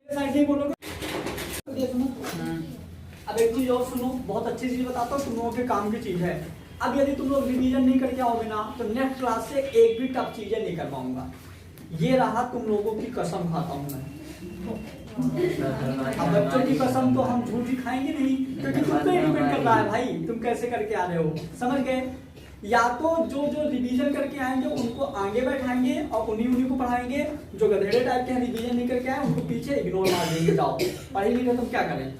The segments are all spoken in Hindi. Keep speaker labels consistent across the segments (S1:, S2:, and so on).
S1: साइड नहीं बोलोगे। अब एक चीज और सुनो, बहुत अच्छी चीज बताता हूँ, तुम लोगों के काम की चीज है। अब यदि तुम लोग रिवीजन नहीं करके आओगे ना तो नेक्स्ट क्लास से एक भी टफ चीजें नहीं कर पाऊंगा। ये रहा तुम लोगों की कसम खाता हूँ मैं। अब बच्चों की कसम तो हम झूठ ही खाएंगे नहीं, क्योंकि तुम पे डिपेंड कर रहा है भाई, तुम कैसे करके आ रहे हो, समझ गए। या तो जो जो रिवीजन करके आएंगे उनको आगे बैठाएंगे और उन्हीं को पढ़ाएंगे, जो गधेड़े टाइप के हैं रिवीजन नहीं करके आए उनको पीछे इग्नोर मार देंगे, जाओ पढ़ी नहीं रहे तुम क्या करें।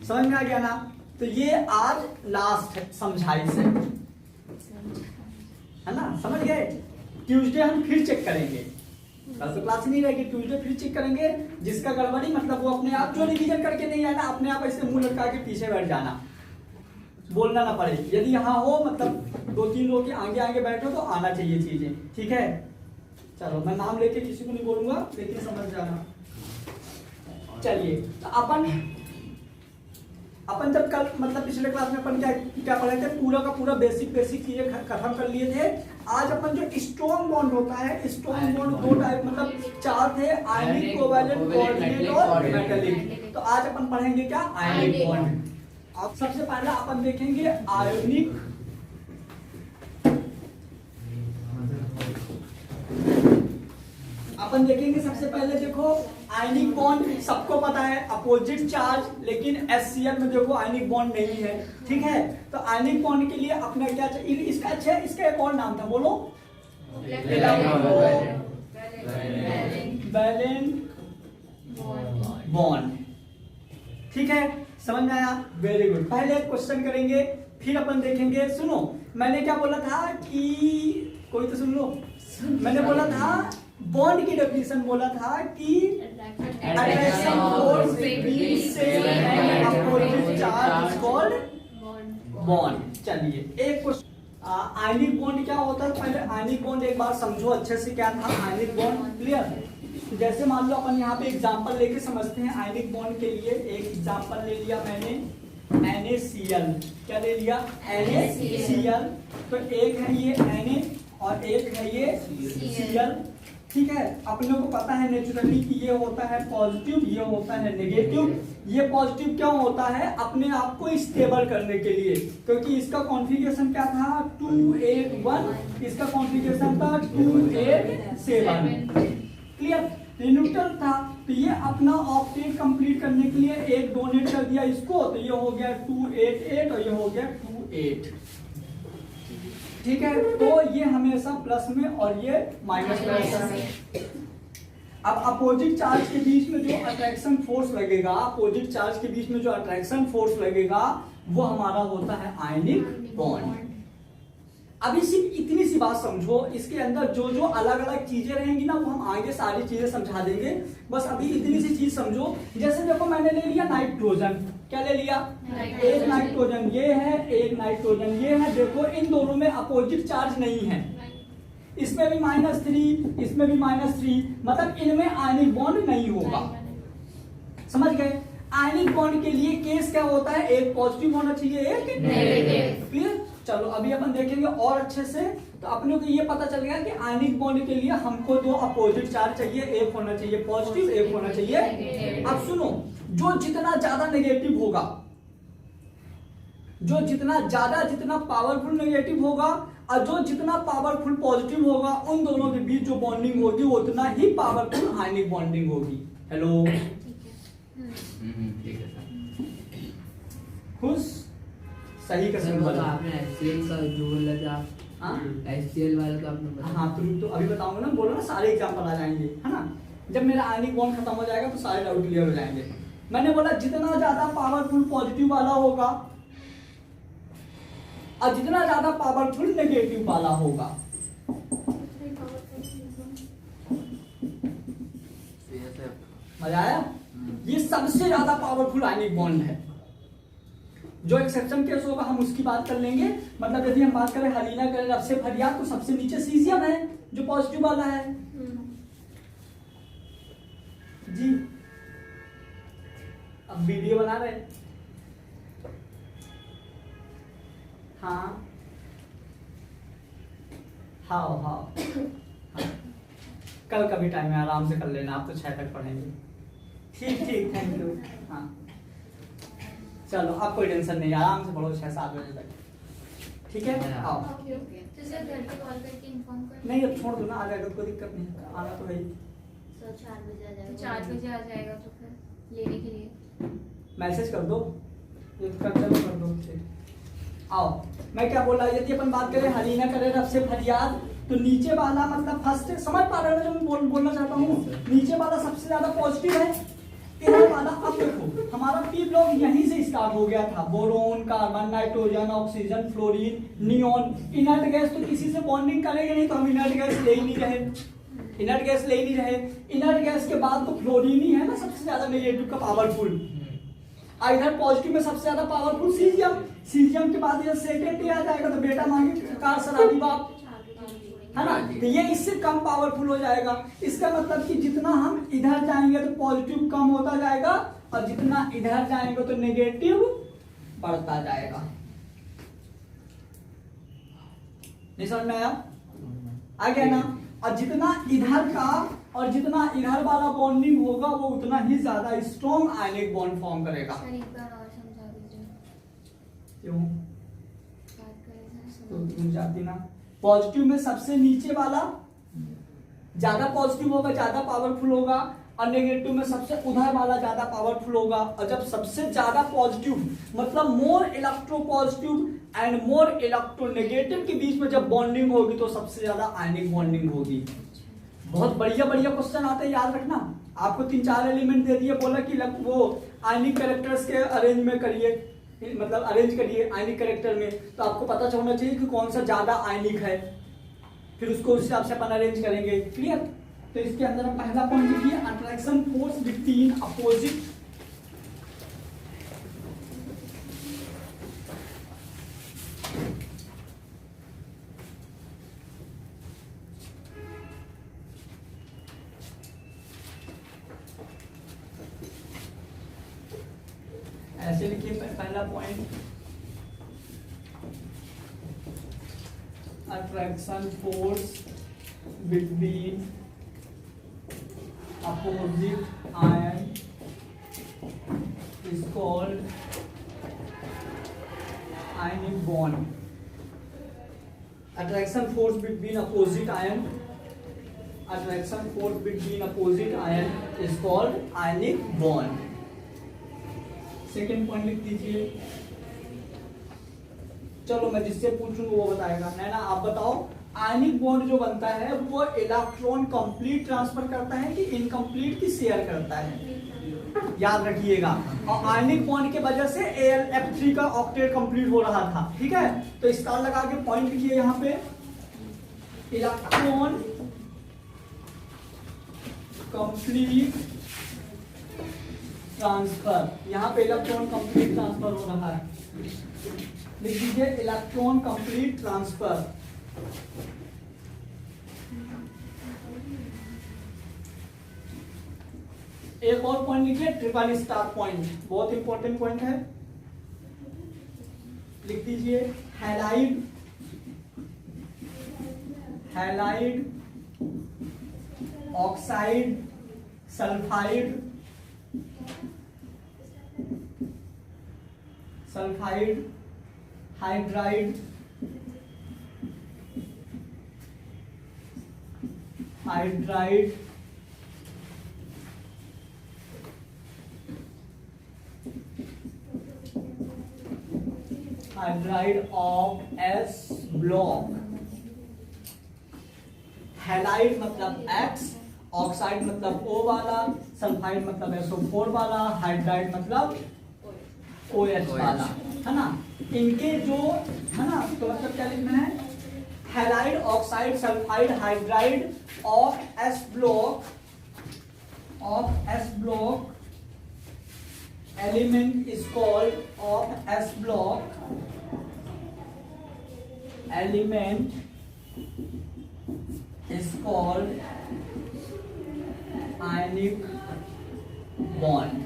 S1: समझ में आ गया ना। तो ये आज लास्ट है समझाई से, है ना, समझ गए। ट्यूसडे हम फिर चेक करेंगे, कल तो क्लास नहीं रहेगी, ट्यूसडे फिर चेक करेंगे। जिसका गड़बड़ी मतलब वो अपने आप, जो रिवीजन करके नहीं आया ना अपने आप ऐसे मुंह लटका के पीछे बैठ जाना, बोलना ना पड़े। यदि यहाँ हो मतलब 2-3 लोग के आगे आगे बैठो तो आना चाहिए चीजें, ठीक है। चलो मैं नाम लेके किसी को नहीं बोलूंगा, लेकिन समझ जाना। चलिए तो अपन जब कल मतलब पिछले क्लास में अपन क्या पढ़े थे, पूरा का पूरा बेसिक चीजें खत्म कर लिए थे। आज अपन जो स्ट्रॉन्ग बॉन्ड होता है, स्ट्रॉन्ग बॉन्ड 2 टाइप मतलब 4 थे, आयनिक, कोवैलेंट, कोऑर्डिनेट और मेटालिक। तो आज अपन पढ़ेंगे क्या, आयनिक बॉन्ड। अब सबसे पहले अपन देखेंगे आयोनिक अपन देखेंगे। सबसे पहले देखो आयनिक बॉन्ड सबको पता है अपोजिट चार्ज, लेकिन HCl में देखो आयनिक बॉन्ड नहीं है, ठीक है। तो आयनिक बॉन्ड के लिए अपना क्या चाहिए, इसका अच्छा है, इसका एक और नाम था, बोलो वैलेंट बॉन्ड, ठीक है। समझ में आया, वेरी गुड। पहले एक क्वेश्चन करेंगे फिर अपन देखेंगे। सुनो मैंने क्या बोला था कि, कोई तो सुन लो, मैंने बोला था बॉन्ड की डेफिनेशन बोला था कि attraction force between same and opposite charge is called bond. चलिए एक क्वेश्चन, आयनिक बॉन्ड क्या होता है, पहले आयनिक बॉन्ड एक बार समझो अच्छे से क्या था आयनिक बॉन्ड, क्लियर। तो जैसे मान लो अपन यहाँ पे एग्जांपल लेके समझते हैं आयनिक बॉन्ड के लिए। एक एग्जांपल ले लिया मैंने NaCl, क्या ले लिया, NaCl। तो एक है ये Na और एक है ये Cl, ठीक है। अपने को पता है नेचुरली कि ये होता है पॉजिटिव, ये होता है नेगेटिव। ये पॉजिटिव क्यों होता है, अपने आप को स्टेबल करने के लिए, क्योंकि इसका कॉन्फ़िगरेशन क्या था 281, इसका कॉन्फ़िगरेशन था 287, क्लियर। न्यूट्रल था, तो ये अपना ऑक्टेट कंप्लीट करने के लिए एक डोनेट कर दिया इसको, तो ये हो गया 288 और ये हो गया 28, ठीक है। तो ये हमेशा प्लस में और ये माइनस में रहता है। अब अपोजिट चार्ज के बीच में जो अट्रैक्शन फोर्स लगेगा, अपोजिट चार्ज के बीच में जो अट्रैक्शन फोर्स लगेगा वो हमारा होता है आयनिक बॉन्ड। अभी सिर्फ इतनी सी बात समझो, इसके अंदर जो जो अलग अलग चीजें रहेंगी ना वो हम आगे सारी चीजें समझा देंगे, बस अभी इतनी सी चीज समझो। जैसे देखो मैंने ले लिया नाइट्रोजन, क्या ले लिया, एक नाइट्रोजन ये है, एक नाइट्रोजन ये है। देखो इन दोनों में अपोजिट चार्ज नहीं है, इसमें भी -3, इसमें भी -3, मतलब इनमें आयनिक बॉन्ड नहीं होगा, समझ गए। आयनिक बॉन्ड के लिए केस क्या होता है, एक पॉजिटिव होना चाहिए, एक नेगेटिव, क्लियर। चलो अभी अपन देखेंगे और अच्छे से, तो अपने को ये पता चल गया कि आयनिक बॉन्ड के लिए हमको 2 अपोजिट चार्ज चाहिए, एक होना चाहिए पॉजिटिव, एक होना चाहिए। अब सुनो, जो जितना ज्यादा नेगेटिव होगा, जो जितना पावरफुल नेगेटिव होगा और जो जितना पावरफुल पॉजिटिव होगा, उन दोनों के बीच जो बॉन्डिंग होगी वो उतना ही पावरफुल आयनिक बॉन्डिंग होगी। हेलो,
S2: ठीक है सर।
S1: खुश, सही का सिंबल
S2: आपने HCl का जो बोला था, HCl वाला का आपने बताया।
S1: हाँ तो अभी बताऊंगा ना, बोलो ना सारे एग्जांपल आ जाएंगे, है ना। जब मेरा आयनिक बॉन्ड खत्म हो जाएगा तो सारे डाउट क्लियर हो जाएंगे। मैंने बोला जितना ज्यादा पावरफुल पॉजिटिव वाला होगा और जितना ज्यादा पावरफुल नेगेटिव वाला होगा, मजा आया। ये सबसे ज्यादा पावरफुल आयनिक बॉन्ड है। जो एक्सेप्शन केस होगा हम उसकी बात कर लेंगे। मतलब यदि हम बात करें हलीना करें रब से फरियाद, तो सबसे नीचे सीजियम है जो पॉजिटिव वाला है जी। अब वीडियो बना रहे, हाँ हाँ हाँ, कल का भी टाइम है, आराम से कर लेना, आप तो 6 तक पढ़ेंगे। ठीक ठीक, थैंक यू। हाँ चलो, अब कोई टेंशन नहीं, आराम से पढ़ो 6-7 बजे तक, ठीक है। आओ।
S3: ओके ओके, तो सर घर पे कॉल करके इन्फॉर्म कर।
S1: नहीं, अब छोड़ दो ना, आ जाएगा, कोई दिक्कत नहीं, आना तो है ही।
S3: सर 4 बजे आ जाएगा। 4 बजे आ जाएगा तो फिर लेने के लिए
S1: मैसेज कर दो, ये तो कर चलो, कर दो, ठीक। आओ, मैं क्या बोल रहा, यदि अपन बात करें हरीना करे रब से फरियाद, तो नीचे वाला मतलब फर्स्ट, समझ पा रहे हो जो मैं बोलना चाहता हूँ, नीचे वाला सबसे ज्यादा पॉजिटिव है, इधर वाला, अब देखो हमारा पी ब्लॉक यहीं से स्टार्ट हो गया था, boron, carbon, nitrogen, oxygen, fluorine, neon. Inert gas तो किसी से बॉन्डिंग करेंगे नहीं, तो हम इनर्ट गैस ले ही नहीं रहे, इनर्ट गैस ले ही नहीं रहे। इनर्ट गैस के बाद तो फ्लोरीन ही है ना सबसे ज्यादा नेगेटिव का पावरफुल, इधर पॉजिटिव में सबसे ज्यादा पावरफुल सीजियम, सीजियम के बाद ये सेकेंड आ जाएगा, तो बेटा मांगे कार सराबी बाप, है ना, तो ये इससे कम पावरफुल हो जाएगा। इसका मतलब कि जितना हम इधर जाएंगे तो पॉजिटिव कम होता जाएगा, और जितना इधर जाएंगे तो नेगेटिव बढ़ता जाएगा। नहीं समझ में आया? आ गया ना? और जितना इधर का और जितना इधर वाला बॉन्डिंग होगा, वो उतना ही ज्यादा स्ट्रॉन्ग आयनिक बॉन्ड फॉर्म करेगा।
S3: सर एक बार और समझा दीजिए।
S1: क्यों?
S3: बात करें
S1: तो तुम जाती ना, पॉजिटिव में सबसे नीचे वाला ज्यादा पॉजिटिव होगा, ज्यादा पावरफुल होगा, और नेगेटिव में सबसे उधर वाला ज्यादा पावरफुल होगा। और जब सबसे ज्यादा पॉजिटिव मतलब मोर electro positive and more electro negative के बीच में जब बॉन्डिंग होगी, तो सबसे ज्यादा आयनिक बॉन्डिंग होगी। बहुत बढ़िया बढ़िया क्वेश्चन आते हैं, याद रखना। आपको 3-4 एलिमेंट दे दिए, बोला कि वो आयनिक कैरेक्टर्स के अरेंज में करिए, मतलब अरेंज करिए आयनिक कैरेक्टर में, तो आपको पता चलना चाहिए कि कौन सा ज्यादा आयनिक है, फिर उसको उस हिसाब से अपन अरेंज करेंगे। क्लियर? तो इसके अंदर हम पहला पॉइंट लिखिए, अट्रैक्शन फोर्स बिटवीन अपोजिट ऐसे लिखिए पहला point, attraction force between opposite ion is called ionic bond. Attraction force between opposite ion, attraction force between opposite ion is called ionic bond. Second point लिख दीजिए। चलो मैं जिससे पूछूंगा वो बताएगा। नैना आप बताओ, आयनिक बॉन्ड जो बनता है वो इलेक्ट्रॉन कंप्लीट ट्रांसफर करता है कि इनकम्प्लीट की शेयर करता है? याद रखिएगा। और आयनिक बॉन्ड के वजह से AlF3 का ऑक्टेट कंप्लीट हो रहा था। ठीक है, तो स्टार लगा के पॉइंट लिखिए यहाँ पे, इलेक्ट्रॉन कंप्लीट ट्रांसफर। यहाँ पे इलेक्ट्रॉन कंप्लीट ट्रांसफर हो रहा है, लिख दीजिए इलेक्ट्रॉन कंप्लीट ट्रांसफर। एक और पॉइंट लिखिए, ट्रिपल स्टार पॉइंट, बहुत इंपॉर्टेंट पॉइंट है, लिख दीजिए halide, halide oxide sulphide, sulphide hydride, hydride hydride of S block. Halide मतलब X, ऑक्साइड मतलब O वाला, सल्फाइड मतलब SO4 वाला, हाइड्राइड मतलब OH वाला, है ना। इनके जो है ना, तो मतलब क्या लिखना है, halide oxide sulphide hydride of S block, of S block element is called, of S block element is called ionic bond.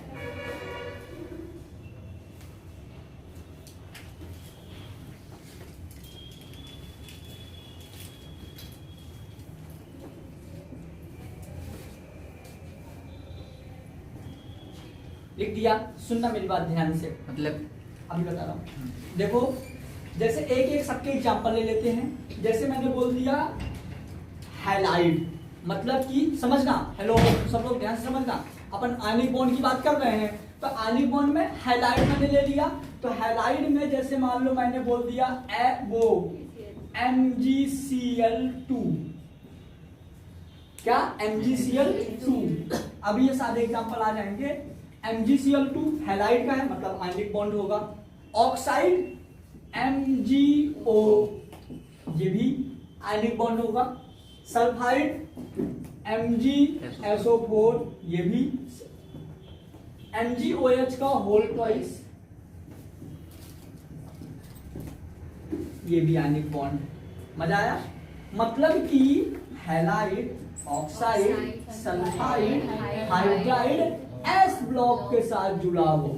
S1: लिख दिया। सुनना मेरी बात ध्यान से,
S2: मतलब
S1: अभी बता रहा हूँ। देखो जैसे एक एक सबके एग्जांपल ले लेते हैं। जैसे मैंने बोल दिया हैलाइड, मतलब कि समझना, हेलो सब लोग ध्यान से समझना, अपन आयनिक बॉन्ड की बात कर रहे हैं, तो आयनिक बॉन्ड में हैलाइड मैंने ले लिया। तो हैलाइड में जैसे मान लो मैंने बोल दिया वो MgCl2, क्या MgCl2। अभी ये सारे एग्जांपल आ जाएंगे। MgCl2 हैलाइड का है, मतलब आयनिक बॉन्ड होगा। ऑक्साइड MgO, ये भी आयनिक बॉन्ड होगा। सल्फाइड MgSO4, ये भी। MgOH का होल ट्वाइस, ये भी आयनिक बॉन्ड। मजा आया? मतलब कि halide, oxide, sulphide, hydride S block के साथ जुड़ा हो।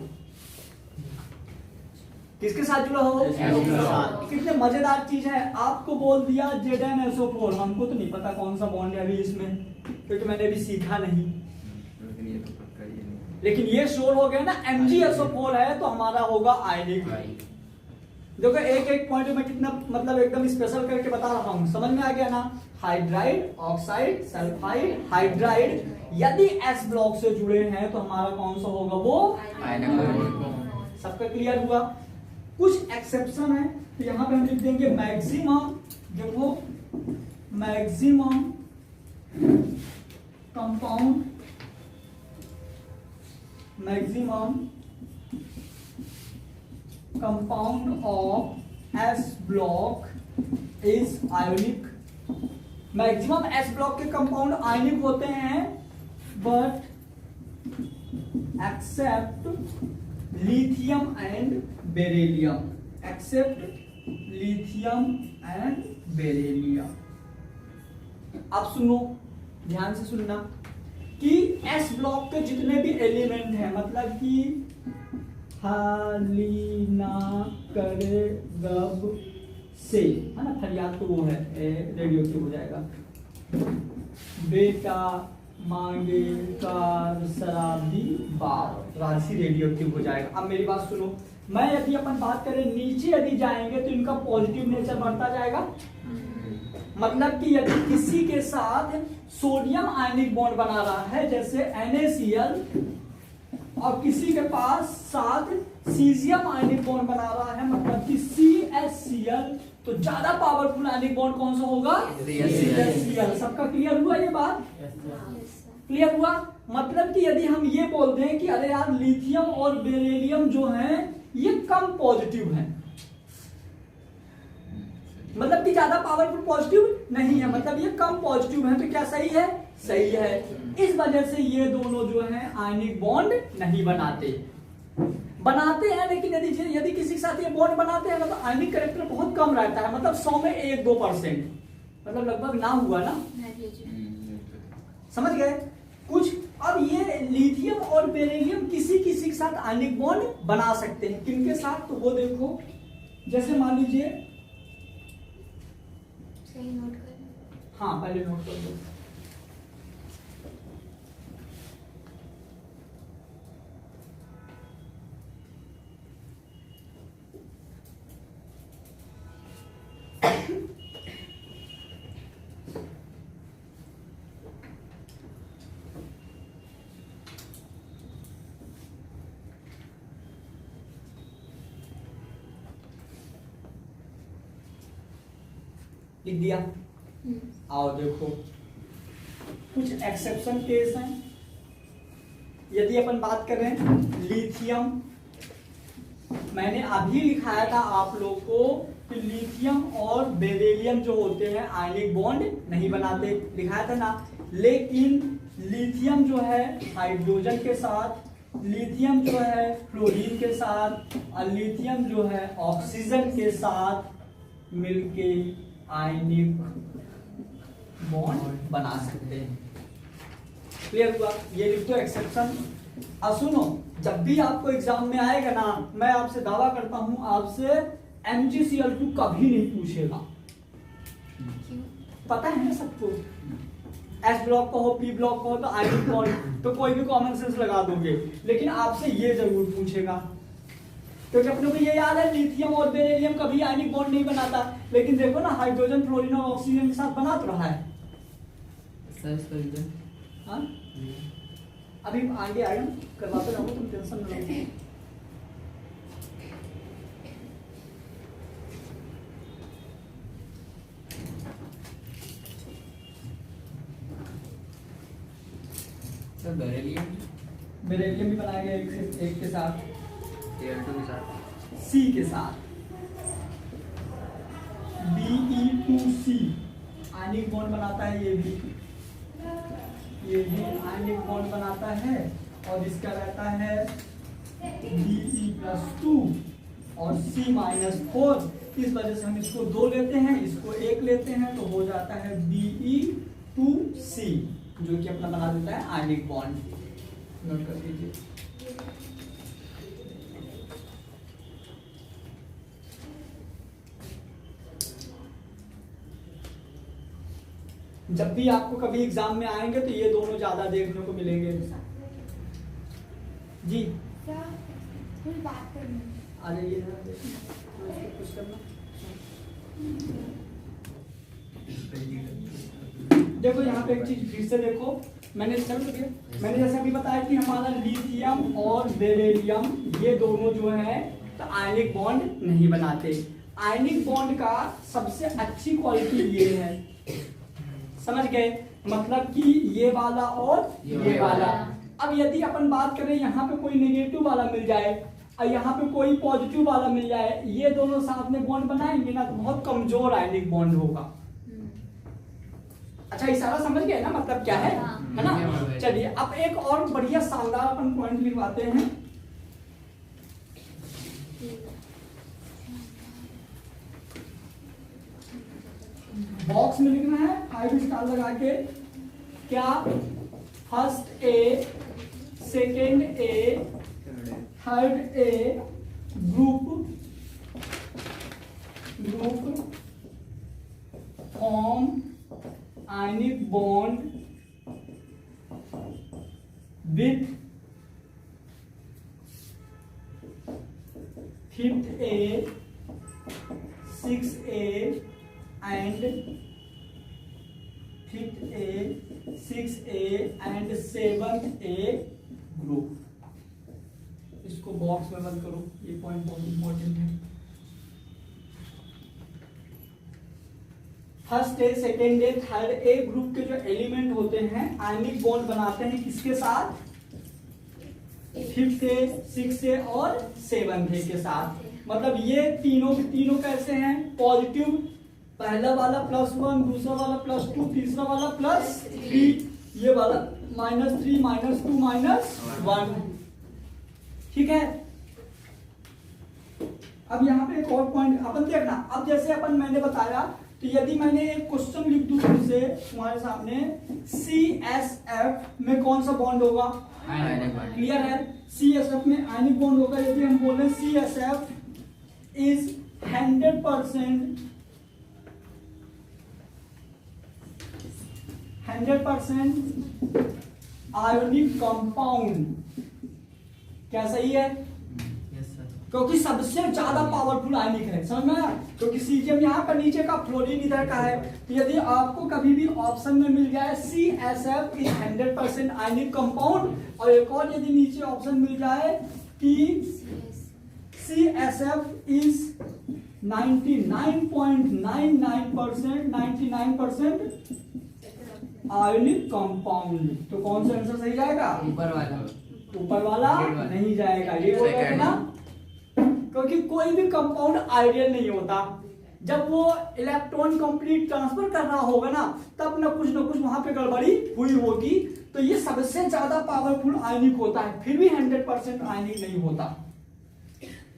S1: किसके साथ जुड़ा हो?
S2: एस ब्लॉक के साथ।
S1: कितने मजेदार चीज है। आपको बोल दिया ZnSO4, हमको तो नहीं पता कौन सा बॉन्ड है अभी इसमें, क्योंकि मैंने अभी सीखा नहीं, लेकिन ये श्योर हो गया ना MgSO4 है तो हमारा होगा आयनिक। देखो एक एक पॉइंट में कितना मतलब एकदम स्पेशल करके बता रहा हूं, समझ में आ गया ना। हाइड्राइड, ऑक्साइड, सल्फाइड, हाइड्राइड यदि S ब्लॉक से जुड़े हैं तो हमारा कौन सा होगा? वो
S2: आयनिक।
S1: सबका क्लियर हुआ? कुछ एक्सेप्शन है, तो यहां पे हम लिख देंगे मैक्सिमम। देखो maximum compound, maximum compound of S block is ionic. Maximum S block के कंपाउंड आयनिक होते हैं, but except lithium and beryllium, except lithium and beryllium. अब सुनो, ध्यान से सुनना कि S ब्लॉक के जितने भी एलिमेंट हैं, मतलब कि हालिना करे गब से, है ना, फरियाद तो वो है रेडियो एक्टिव हो जाएगा। बेटा मांगे कार शराबी बाप, राशि रेडियो एक्टिव हो जाएगा। अब मेरी बात सुनो, मैं यदि अपन बात करें नीचे यदि जाएंगे तो इनका पॉजिटिव नेचर बढ़ता जाएगा। मतलब कि यदि किसी के साथ सोडियम आयनिक बॉन्ड बना रहा है जैसे NaCl, और किसी के पास साथ सीजियम आयनिक बॉन्ड बना रहा है मतलब कि CaCl, तो ज्यादा पावरफुल आयनिक बॉन्ड कौन सा होगा? CaCl। सबका क्लियर हुआ ये बात? क्लियर हुआ? मतलब कि यदि हम ये बोल दें कि अरे यार लिथियम और बेरिलियम जो हैं ये कम पॉजिटिव हैं, मतलब कि ज्यादा पावरफुल पॉजिटिव नहीं है, मतलब ये कम पॉजिटिव है, तो क्या सही है? सही है। इस वजह से ये दोनों जो हैं आयनिक बॉन्ड नहीं बनाते हैं, लेकिन यदि किसी के साथ ये बॉन्ड बनाते हैं ना तो आयनिक कैरेक्टर बहुत कम रहता है, मतलब 100 में 1-2%, मतलब लगभग ना हुआ ना, समझ गए कुछ। अब ये लिथियम और बेरिलियम किसी किसी के साथ आयनिक बॉन्ड बना सकते हैं, किनके साथ? तो वो देखो, जैसे मान लीजिए,
S3: सही नोट कर,
S1: हाँ पहले नोट कर दो। लिख दिया। आओ देखो, कुछ एक्सेप्शन केस हैं। यदि अपन बात करें लिथियम, मैंने अभी लिखाया था आप लोगों को कि लिथियम और बेरिलियम जो होते हैं आयनिक बॉन्ड नहीं बनाते, लिखाया था ना। लेकिन लिथियम जो है हाइड्रोजन के साथ, लिथियम जो है फ्लोरीन के साथ, और लिथियम जो है ऑक्सीजन के साथ मिलके आयनिक बॉन्ड बना सकते हैं। क्लियर हुआ? ये लिख दो एक्सेप्शन। अब सुनो, जब भी आपको एग्जाम में आएगा ना, मैं आपसे दावा करता हूं आपसे MgCl2 कभी नहीं पूछेगा, पता है ना सबको। एस ब्लॉक का हो, पी ब्लॉक का हो, तो आयनिक बॉन्ड तो कोई भी कॉमन सेंस लगा दोगे, लेकिन आपसे ये जरूर पूछेगा, क्योंकि अपने को ये याद है लिथियम और बेरिलियम कभी आयनिक बॉन्ड नहीं बनाता, लेकिन देखो ना हाइड्रोजन फ्लोरीन और ऑक्सीजन के साथ बना तो रहा है।
S2: सर्च कर दो।
S1: हाँ अभी आगे आएगा, करवाते रहो, तुम टेंशन न लो।
S2: सर बेरिलियम
S1: बेरिलियम भी बनाया गया एक के साथ,
S2: Al2 के साथ,
S1: सी के साथ, Be2C आयनिक बॉन्ड बनाता है, ये भी आयनिक बॉन्ड बनाता है, और इसका रहता है Be+2 और C-4। इस वजह से हम इसको 2 लेते हैं, इसको 1 लेते हैं, तो हो जाता है Be2C, जो कि अपना बना देता है आयनिक बॉन्ड। नोट कर लीजिए। जब भी आपको कभी एग्जाम में आएंगे तो ये दोनों ज्यादा देखने को मिलेंगे। जी
S3: थोड़ी बात करनी है।
S1: आ जाइए कुछ करना। देखो यहाँ पे एक चीज फिर से देखो, मैंने जैसा अभी बताया कि हमारा लिथियम और बेरिलियम ये दोनों जो है तो आयनिक बॉन्ड नहीं बनाते। आयनिक बॉन्ड का सबसे अच्छी क्वालिटी ये है, समझ गए, मतलब कि ये वाला और ये वाला। अब यदि अपन बात करें यहाँ पे कोई नेगेटिव वाला मिल जाए और यहाँ पे कोई पॉजिटिव वाला मिल जाए, ये दोनों साथ में बॉन्ड बनाएंगे ना तो बहुत कमजोर आयनिक बॉन्ड होगा। अच्छा इशारा समझ गए ना, मतलब क्या है ना। चलिए अब एक और बढ़िया शानदार अपन पॉइंट लिखवाते हैं। बॉक्स में लिखना है 5 स्टार लगा के, क्या first A, second A, third A group form ionic bond with fifth A, 6A and 6A and 7A group. इसको बॉक्स में बंद करो, ये पॉइंट बहुत इंपॉर्टेंट है। First A, second A, third A group के जो एलिमेंट होते हैं आयनिक बॉन्ड बनाते हैं किसके साथ? 5th ए, 6th ए और 7th ए के साथ। मतलब ये तीनों के तीनों कैसे हैं? पॉजिटिव, पहला वाला +1, दूसरा वाला +2, तीसरा वाला +3, ये वाला -3, -2, -1। ठीक है। अब यहाँ पे एक और पॉइंट अपन देखना। अब जैसे अपन मैंने बताया, तो यदि मैंने एक क्वेश्चन लिख दूं तुमसे तुम्हारे सामने, CSF में कौन सा बॉन्ड होगा? क्लियर है? CSF में आयनिक बॉन्ड होगा। यदि हम बोले CSF is 100% आयोनिक कंपाउंड, क्या सही है? क्योंकि सबसे ज्यादा पावरफुल आयनिक है, समझ में आया? क्योंकि सीजीएम यहाँ पर नीचे का, फ्लोरीन इधर का है। तो यदि आपको कभी भी ऑप्शन में मिल जाए CSF इज 100% आयनिक कंपाउंड, और एक और यदि नीचे ऑप्शन मिल जाए कि CSF is 99.99% आयोनिक कंपाउंड, तो कौन सा आंसर सही जाएगा? ऊपर वाला नहीं जाएगा। ये हो जाएगा ना, क्योंकि कोई भी कंपाउंड आइडियल नहीं होता। जब वो इलेक्ट्रॉन कंप्लीट ट्रांसफर कर रहा होगा ना, तब ना कुछ वहां पे गड़बड़ी हुई होगी। तो ये सबसे ज्यादा पावरफुल आयनिक होता है, फिर भी 100% आयनिक नहीं होता।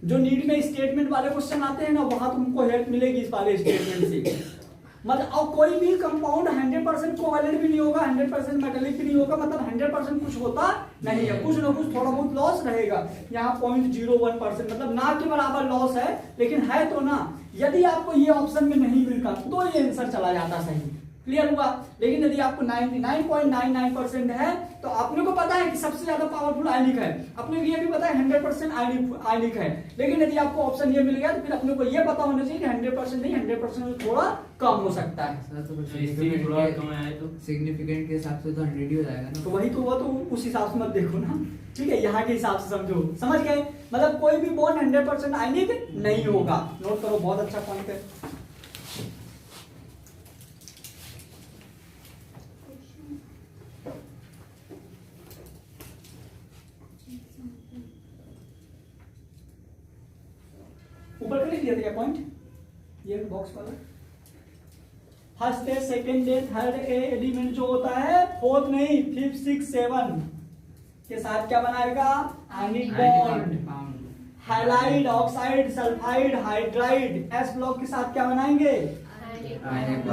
S1: जो नीट में स्टेटमेंट वाले क्वेश्चन आते हैं ना, वहां तुमको हेल्प मिलेगी इस वाले स्टेटमेंट से। मतलब और कोई भी कंपाउंड 100% कोवैलेंट भी नहीं होगा, 100% मेटालिक भी नहीं होगा, मतलब 100% कुछ होता नहीं है, कुछ ना कुछ थोड़ा बहुत लॉस रहेगा। यहाँ 0.01%, मतलब ना के बराबर लॉस है, लेकिन है तो ना। यदि आपको ये ऑप्शन में नहीं मिलता तो ये आंसर चला जाता सही। क्लियर हुआ। लेकिन यदि आपको 99.99% है तो अपने को पता है कि सबसे ज्यादा पावरफुल आयनिक है, अपने को ये भी पता है 100% आयनिक है। लेकिन यदि आपको ऑप्शन ये मिल गया तो फिर अपने को ये पता होना चाहिए कि 100% नहीं, 100% से थोड़ा कम हो सकता है।
S2: सिग्निफिकेंट के हिसाब से तो 100 ही हो जाएगा ना।
S1: तो वही तो हुआ, तो उस हिसाब से मत देखो ना, ठीक है, यहाँ के हिसाब से समझो, समझ गए। मतलब कोई भी बॉन्ड 100% आयनिक नहीं होगा। नोट करो, बहुत अच्छा पॉइंट है। ऊपर कर लिया था पॉइंट, ये बॉक्स वाला। फर्स्ट है, सेकेंड है, थर्ड है एलिमेंट जो होता है, फोर्थ नहीं, 5, 6, 7 के साथ क्या बनाएगा? Ionic bond. Halide, oxide, sulphide, hydride, S block के साथ क्या बनाएंगे?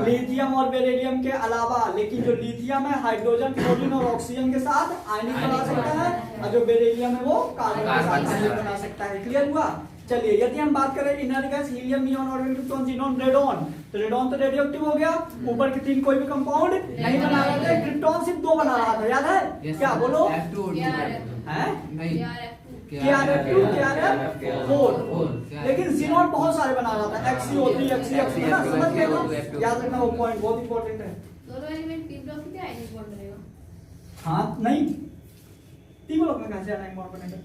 S1: लिथियम और बेरिलियम के अलावा। लेकिन जो लिथियम है हाइड्रोजन, क्लोरीन और ऑक्सीजन के साथ आयनिक बना सकता है, और जो बेरिलियम है वो कार्बन के साथ आयनिक बना सकता है। क्लियर हुआ। चलिए, यदि हम बात करें inner gas, helium, neon, organ, krypton, xenon, radon, तो रेडॉन तो रेडियोएक्टिव हो गया, ऊपर के 3 कोई भी कंपाउंड नहीं बना रहे थे, क्रिप्टॉन सिर्फ 2 बना रहा था, याद है? क्या बोलो? हैं? KrF4। लेकिन जीनॉन बहुत सारे बना रहा था, XCO3, XCF3, है ना? समझ गए ना? याद रखना, वो पॉइंट बहुत इंपॉर्टेंट है।
S3: दोनों एलिमेंट पी ब्लॉक में आयनिक बॉन्ड बनेगा?
S1: हाँ, नहीं, पी ब्लॉक में कैसे आयनिक बॉन्ड बनेगा?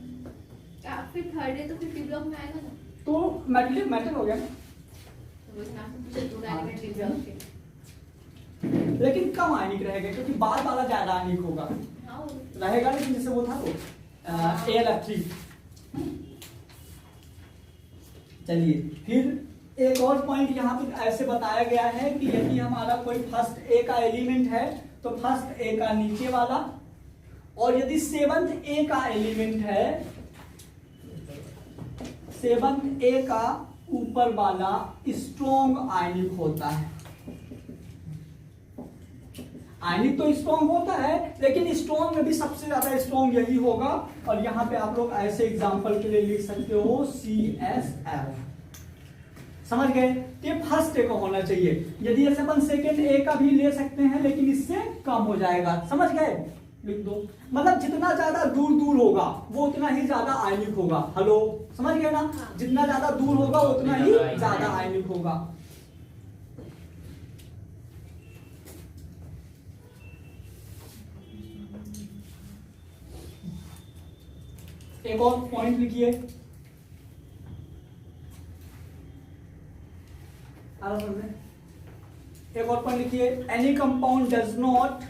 S3: फिर थर्ड है तो फिर पी ब्लॉक में आएगा ना,
S1: तो मेटल हो गया ना।
S3: तो इस नाम से पूछे दोनों एलिमेंट पी ब्लॉक के।
S1: लेकिन कम आयनिक रहेगा, क्योंकि बाद वाला ज्यादा आयनिक होगा।
S3: हाँ
S1: रहेगा, लेकिन जैसे वो था तो AlF3। चलिए, फिर एक और पॉइंट यहाँ पे ऐसे बताया गया है कि यदि हमारा कोई फर्स्ट ए का एलिमेंट है तो फर्स्ट ए का नीचे वाला, और यदि 7th ए का एलिमेंट है, 7th ए का ऊपर वाला स्ट्रॉन्ग आयनिक होता है। आयनिक तो स्ट्रॉन्ग होता है, लेकिन स्ट्रॉन्ग में भी सबसे ज्यादा स्ट्रॉन्ग यही होगा। और यहाँ पे आप लोग ऐसे एग्जांपल के लिए लिख सकते हो CSF। समझ गए? ये फर्स्ट ए का होना चाहिए। यदि ऐसे अपन सेकेंड ए का भी ले सकते हैं, लेकिन इससे कम हो जाएगा। समझ गए? लिख दो। मतलब जितना ज्यादा दूर दूर होगा वो उतना ही ज्यादा आयनिक होगा। हेलो, समझ गए ना? जितना ज्यादा दूर होगा उतना ही ज्यादा आयनिक होगा। एक और पॉइंट लिखिए, एक और पॉइंट लिखिए। एनी कंपाउंड डज नॉट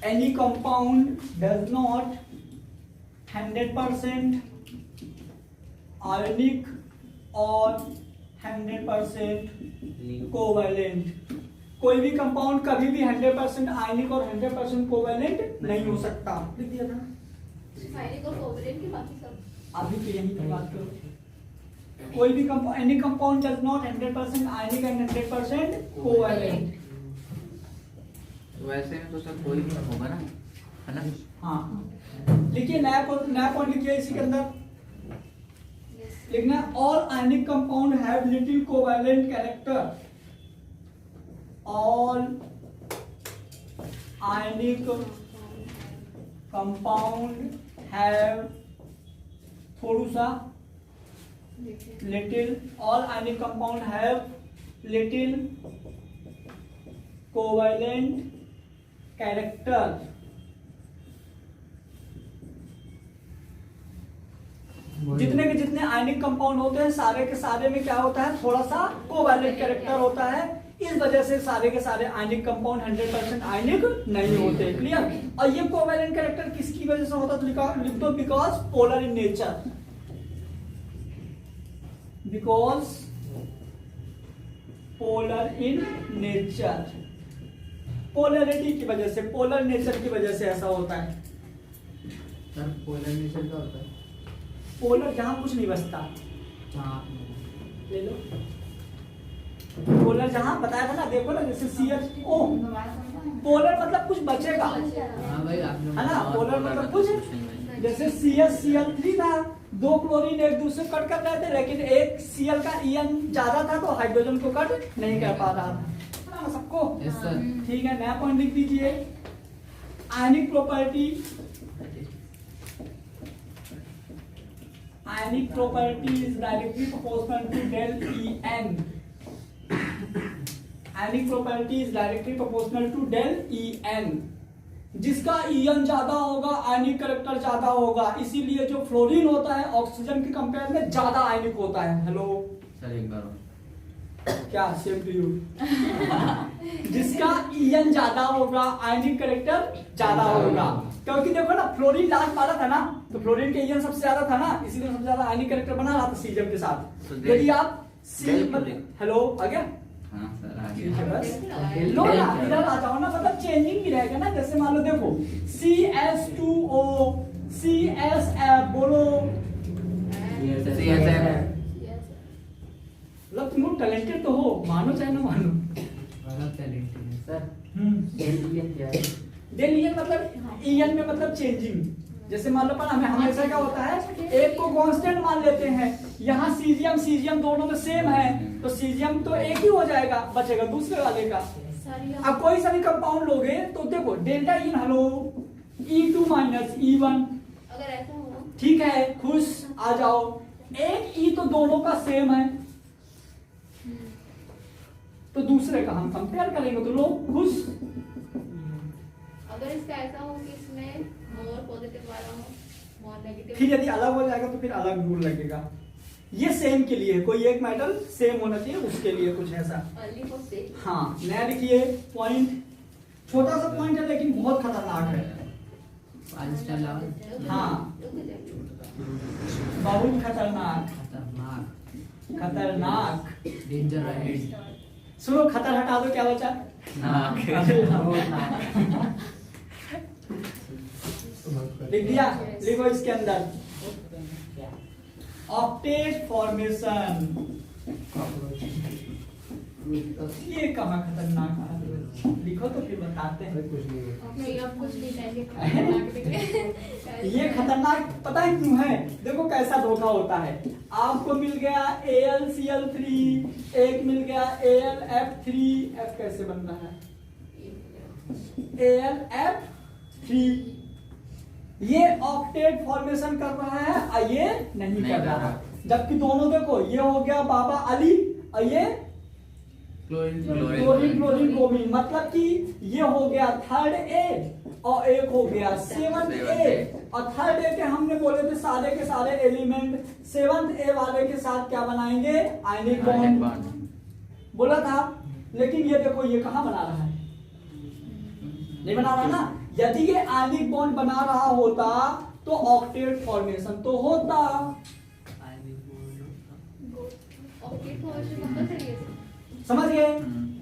S1: 100% आयनिक और 100% कोवैलेंट। कोई भी कंपाउंड कभी भी 100% आयनिक और 100% कोवैलेंट नहीं हो सकता। लिख दिया था
S3: आयनिक और कोवैलेंट की बाकी सब।
S1: अभी तो यही की बात करो। कोई भी compound, any compound does not 100% ionic and 100% covalent.
S2: वैसे में तो सर कोई भी होगा ना, है ना?
S1: हाँ, लिखिए, नया पॉइंट लिखिए इसी के अंदर। लिखना, all ionic compound have little covalent character. All ionic compound have, थोड़ा सा little, all ionic compound have little covalent character. जितने के जितने आयनिक कंपाउंड होते हैं सारे के सारे में क्या होता है? थोड़ा सा कोवैलेंट कैरेक्टर होता है। इस वजह से सारे के सारे आयनिक कंपाउंड 100% आयनिक नहीं होते। क्लियर? और ये कोवैलेंट कैरेक्टर किसकी वजह से होता है? तो लिख दो, because polar in nature. Because polar in nature, polarity की वजह से, पोलर नेचर की वजह से ऐसा होता है।
S2: सर पोलर नेचर क्या होता है?
S1: पोलर जहां कुछ नहीं बचता।
S2: हाँ,
S1: ले लो। पोलर जहां बताया था ना, देखो ना, जैसे CH-O, पोलर मतलब कुछ बचेगा,
S2: हाँ भाई, आपने
S1: है ना? पोलर मतलब कुछ, जैसे CH-Cl3 था, 2 क्लोरीन एक दूसरे को कट कर रहे थे, लेकिन एक Cl का इयन ज्यादा था तो हाइड्रोजन को कट नहीं कर पा रहा था। था ना सबको?
S2: Yes sir.
S1: ठीक है, नया पॉइंट लिख दीजिए। Ionic property, ionic property is directly proportional to del E N. Ionic property is directly proportional to del E N. जिसका ईएन ज्यादा होगा आयनिक कैरेक्टर ज्यादा होगा, इसीलिए जो फ्लोरीन होता है ऑक्सीजन के कंपेयर में ज्यादा आयनिक होता है। हेलो
S2: सर एक बार
S1: क्या? Same to you. जिसका ईएन ज्यादा होगा आयनिक कैरेक्टर ज्यादा होगा, क्योंकि देखो ना फ्लोरीन लास्ट वाला था ना, तो फ्लोरीन के ईएन सबसे ज्यादा था ना, इसीलिए सबसे ज्यादा आयनिक कैरेक्टर बना रहा था सीजन के साथ।
S2: तो
S1: यदि आप हेलो आ गया?
S2: हाँ सर आ
S1: ठीक है,
S2: गया।
S1: बस लो ना, इधर आ जाओ ना, मतलब चेंजिंग भी रहेगा ना। जैसे मान लो देखो CS2O, CSF, बोलो
S2: CSF।
S1: मतलब तुम लोग टैलेंटेड तो हो, मानो चाहे ना मानो।
S2: बहुत टैलेंटेड है सर।
S4: एलियन क्या है?
S1: डेलियन मतलब ईएन में मतलब चेंजिंग। जैसे मान लो पर हमें हमेशा क्या होता है, एक को कांस्टेंट मान लेते हैं। यहाँ सीजियम दोनों में सेम है, तो सीजियम तो एक ही हो जाएगा, बचेगा दूसरे वाले का। अब कोई सा भी कंपाउंड लोगे तो देखो डेल्टा इन, हेलो E2 माइनस E1,
S3: अगर ऐसा हो
S1: ठीक है, खुश आ जाओ। एक ई तो दोनों का सेम है, तो दूसरे का हम कंपेयर करेंगे तो लोग खुश।
S3: अगर इसका ऐसा हो कि इसमें मोर पॉजिटिव वाला हो, मोर नेगेटिव।
S1: फिर यदि अलग हो जाएगा तो फिर अलग रूल लगेगा। ये सेम के लिए कोई एक मेटल सेम होना चाहिए, उसके लिए कुछ ऐसा।
S3: Only for same.
S1: हाँ, नया लिखिए पॉइंट। छोटा सा पॉइंट है लेकिन बहुत खतरनाक है। हाँ, बहुत खतरनाक,
S2: खतरनाक
S1: खतरनाक।
S2: डेंजर है।
S1: सुनो, खतर हटा दो, क्या बचा? लिख दिया? लिखो इसके अंदर ऑक्टेट फॉर्मेशन। ये कहाँ खतरनाक है? लिखो तो फिर बताते हैं।
S3: नहीं, अब कुछ नहीं चाहिए।
S1: ये खतरनाक पता है क्यों है? देखो कैसा धोखा होता है। आपको मिल गया AlCl3, एक मिल गया AlF3। F कैसे बन रहा है? AlF3। ये ऑक्टेट फॉर्मेशन कर रहा है और ये नहीं कर रहा, जबकि दोनों देखो, ये हो गया बाबा अली और ये क्लोरीन ब्रोमीन। मतलब कि ये हो गया थर्ड ए और एक हो गया सेवंथ ए। और थर्ड ए के हमने बोले थे सारे के सारे एलिमेंट सेवंथ ए वाले के साथ क्या बनाएंगे? आयनिक बॉन्ड बोला था। लेकिन ये देखो ये कहाँ बना रहा है? नहीं बना रहा ना। यदि ये आयनिक बॉन्ड बना रहा होता तो ऑक्टेट फॉर्मेशन तो होता।
S3: ऑक्टेट फॉर्मेशन कंपलसरी है।
S1: समझ गए?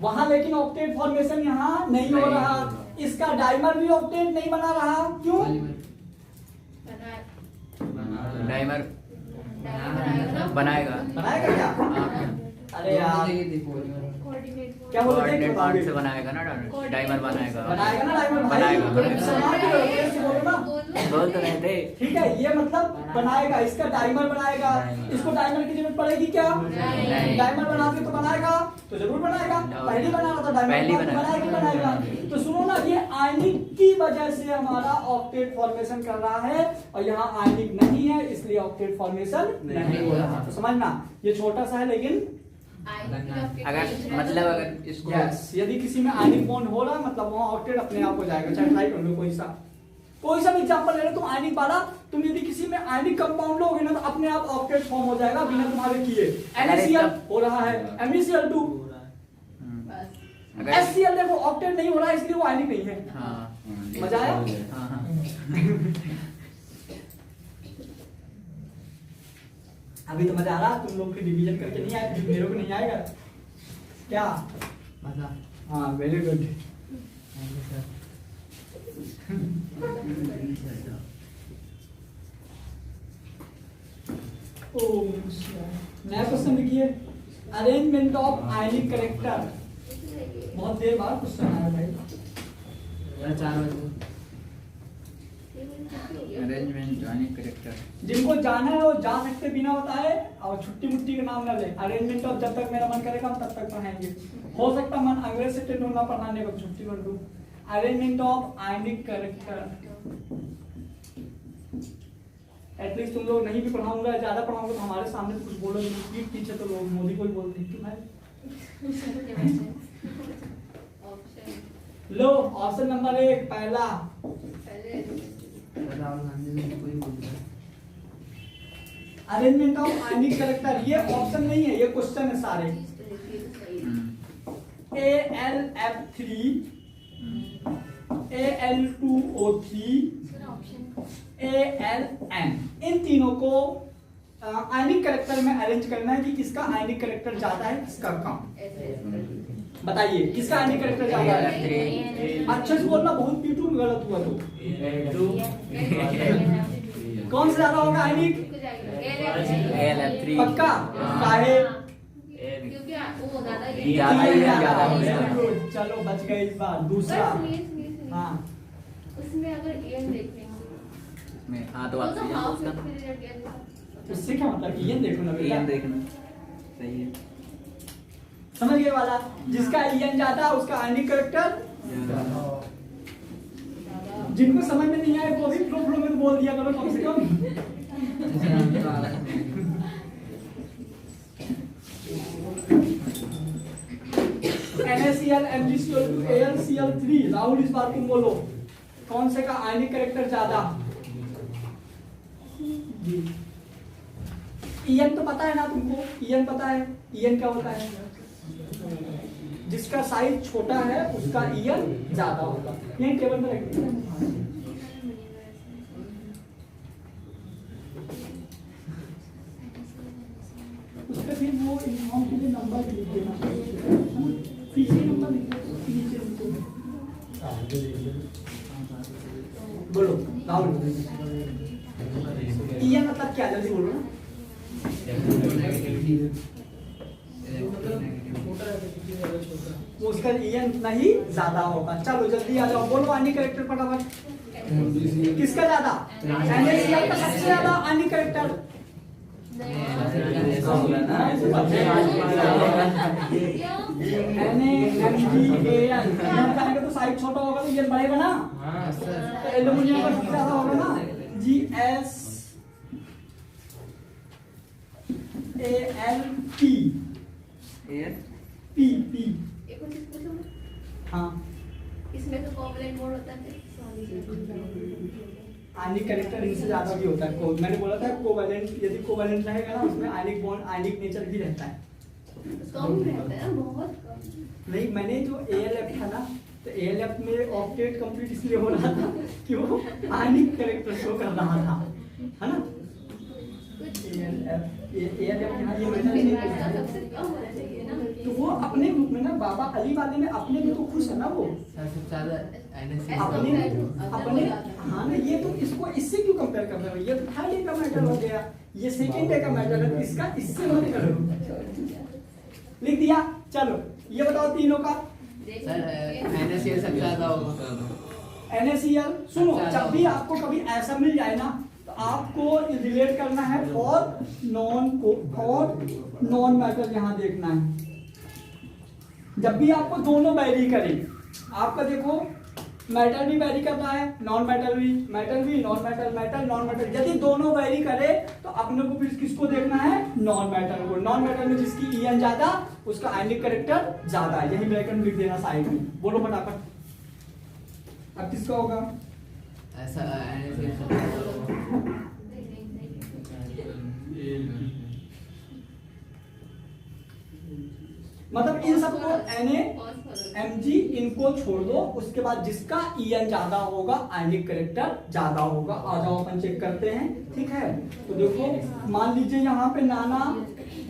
S1: वहां लेकिन ऑक्टेट फॉर्मेशन यहाँ नहीं हो रहा। इसका डाइमर भी ऑक्टेट नहीं बना रहा। क्यों?
S2: डाइमर
S3: बनाएगा
S2: बनाएगा
S1: क्या? अरे यार क्या बोल रहे थे?
S2: बॉन्ड से बनाएगा ना, डाइमर बनाएगा
S1: ना डाइमर
S2: बनाएगा।
S1: बोल
S2: तो रहे थे।
S1: ठीक है, ये मतलब बनाएगा, इसका डाइमर बनाएगा। इसको डाइमर की जरूरत पड़ेगी क्या? डाइमर बना के तो बनाएगा, तो जरूर बनाएगा। पहली बना रहा था डाइमर, बनाएगा। तो सुनो ना, ये आयनिक की वजह से हमारा ऑक्टेट फॉर्मेशन कर रहा है और यहाँ आयनिक नहीं है, इसलिए ऑक्टेट फॉर्मेशन नहीं हो रहा। तो समझना, ये छोटा सा है लेकिन
S2: अगर मतलब अगर इसको
S1: यदि किसी में आयनिक बॉन्ड हो रहा मतलब वहां ऑक्टेट अपने आप हो जाएगा। चाहे ट्राई कर लो कोई सा भी एग्जांपल ले लो तुम आयनिक वाला। तुम यदि किसी में आयनिक कंपाउंड लोगे ना तो अपने आप ऑक्टेट फॉर्म हो जाएगा बिना तुम्हारे किए। NaCl हो रहा है, MeCl2, HCl देखो ऑक्टेट नहीं हो रहा है इसलिए वो आयनिक नहीं है। मजा आया? अभी तो मजा आ रहा, तुम लोग की डिवीजन करके नहीं आए, मेरे को नहीं आएगा क्या?
S2: मजा।
S1: हाँ, वेरी गुड। नया क्वेश्चन लिखिए, अरेंजमेंट ऑफ आयनिक कैरेक्टर। बहुत देर बाद क्वेश्चन आया भाई।
S2: 4 बजे।
S5: Arrangement joining character.
S1: जिनको जाना है वो जा सकते बिना बताए, और छुट्टी मुट्टी के नाम न ले। अरेंजमेंट ऑफ जब तक मेरा मन करेगा हम तब तक पढ़ाएंगे। हो सकता मन अंग्रेज से टेंड ना पढ़ाने को छुट्टी कर दूं। Arrangement of ionic character, at least तुम लोग नहीं भी पढ़ाऊंगा, ज्यादा पढ़ाऊंगा तो हमारे सामने कुछ बोलोगे, पीठ पीछे तो लोग मोदी को ही बोलते हैं कि भाई। लो ऑप्शन नंबर 1 पहला,
S2: राहुल गांधी ने कोई बोलता है।
S1: अरेंजमेंट ऑफ आयनिक करेक्टर, ये ऑप्शन नहीं है, ये क्वेश्चन है सारे। AlF3, Al2O3, Aln, इन तीनों को आयनिक करेक्टर में अरेंज करना है कि किसका आयनिक करेक्टर ज्यादा है, किसका कम। बताइए किसका आयनिक करेक्टर ज्यादा है? अच्छे से बोलना, बहुत पीटू में गलत हुआ तो। कौन सा ज्यादा होगा आयनिक? पक्का? काहे?
S3: क्योंकि वो
S5: ज्यादा
S3: होगा।
S1: चलो बच गए इस बार। दूसरा, हाँ
S3: उसमें अगर एन देखेंगे
S5: में हाँ तो
S3: तो हाफ
S5: आप
S1: इससे क्या मतलब? ईएन देखो ना बेटा,
S5: देखना सही है।
S1: समझ गए वाला? जिसका ईएन ज्यादा उसका आयनिक करेक्टर। जिनको समझ में नहीं आए वो भी फ्लो फ्लो में बोल दिया करो कम से कम। NaCl MgCl2 AlCl3, राहुल इस बार तुम बोलो कौन से का आयनिक करेक्टर ज्यादा? ईएन तो पता है ना तुमको? ईएन पता है? ईएन क्या होता है? जिसका साइज छोटा है उसका ईएन ज्यादा होगा। यही टेबल में रख दीजिए। उसका फिर वो इन्फॉर्म के लिए नंबर लिख देना, पीछे नंबर लिख दो, नीचे बोलो राहुल। ईएन मतलब क्या? जल्दी बोलो ना। वो उसका ईएन उतना ही ज्यादा होगा। चलो जल्दी आ जाओ, बोलो आयनिक करेक्टर फटाफट। किसका ज्यादा? NaCl का सबसे ज्यादा आयनिक करेक्टर। तो साइज छोटा होगा तो ईएन बढ़ेगा ना। तो एल्यूमिनियम का सबसे ज्यादा होगा ना, GsAlP। हाँ
S3: इसमें तो कोवलेंट बॉन्ड होता है।
S1: आयनिक करेक्टर इनसे ज्यादा भी होता है। मैंने बोला था कोवैलेंट, यदि कोवैलेंट रहेगा ना उसमें आयनिक बॉन्ड आयनिक नेचर भी रहता है।
S3: कम रहता है, बहुत कम।
S1: नहीं, मैंने जो AlF था ना, तो AlF में ऑक्टेट कंप्लीट इसलिए हो रहा था कि वो आयनिक करेक्टर शो कर रहा था, है ना? AlF यहाँ ये
S3: सबसे कम होना चाहिए ना।
S1: तो वो अपने ग्रुप में ना, बाबा अली वाले में अपने में तो खुश है ना वो
S2: सबसे ज्यादा
S1: अपने। हाँ ना, ये तो इसको इससे क्यों कंपेयर कर रहे हो? ये तो थर्ड डे का मैटर हो गया, ये सेकंड डे का मैटर है, इसका इससे मत करो। लिख दिया। चलो ये बताओ तीनों का।
S2: NaCl सबसे ज्यादा होगा।
S1: NaCl सुनो, जब भी आपको कभी ऐसा मिल जाए ना तो आपको रिलेट करना है और नॉन मैटर यहाँ देखना है। जब भी आपको दोनों वैरी करें, आपका देखो मैटर भी वैरी करता है, नॉन मैटर भी, मैटर भी, non matter, matter non matter. यदि दोनों वैरी करे तो अपने को फिर किसको देखना है? नॉन मैटर को। नॉन मैटर में जिसकी ईएन ज्यादा उसका आयनिक करेक्टर ज्यादा है। यही ब्रैकेट में लिख देना साइड में। बोलो फटाफट, अब किसका होगा?
S2: ऐसा NaCl सबसे ज्यादा होगा।
S1: मतलब इन सबको Na Mg इनको छोड़ दो, उसके बाद जिसका ईएन ज्यादा होगा आयनिक करेक्टर ज्यादा होगा। आ जाओ अपन चेक करते हैं, ठीक है? तो देखो मान लीजिए यहाँ पे नाना,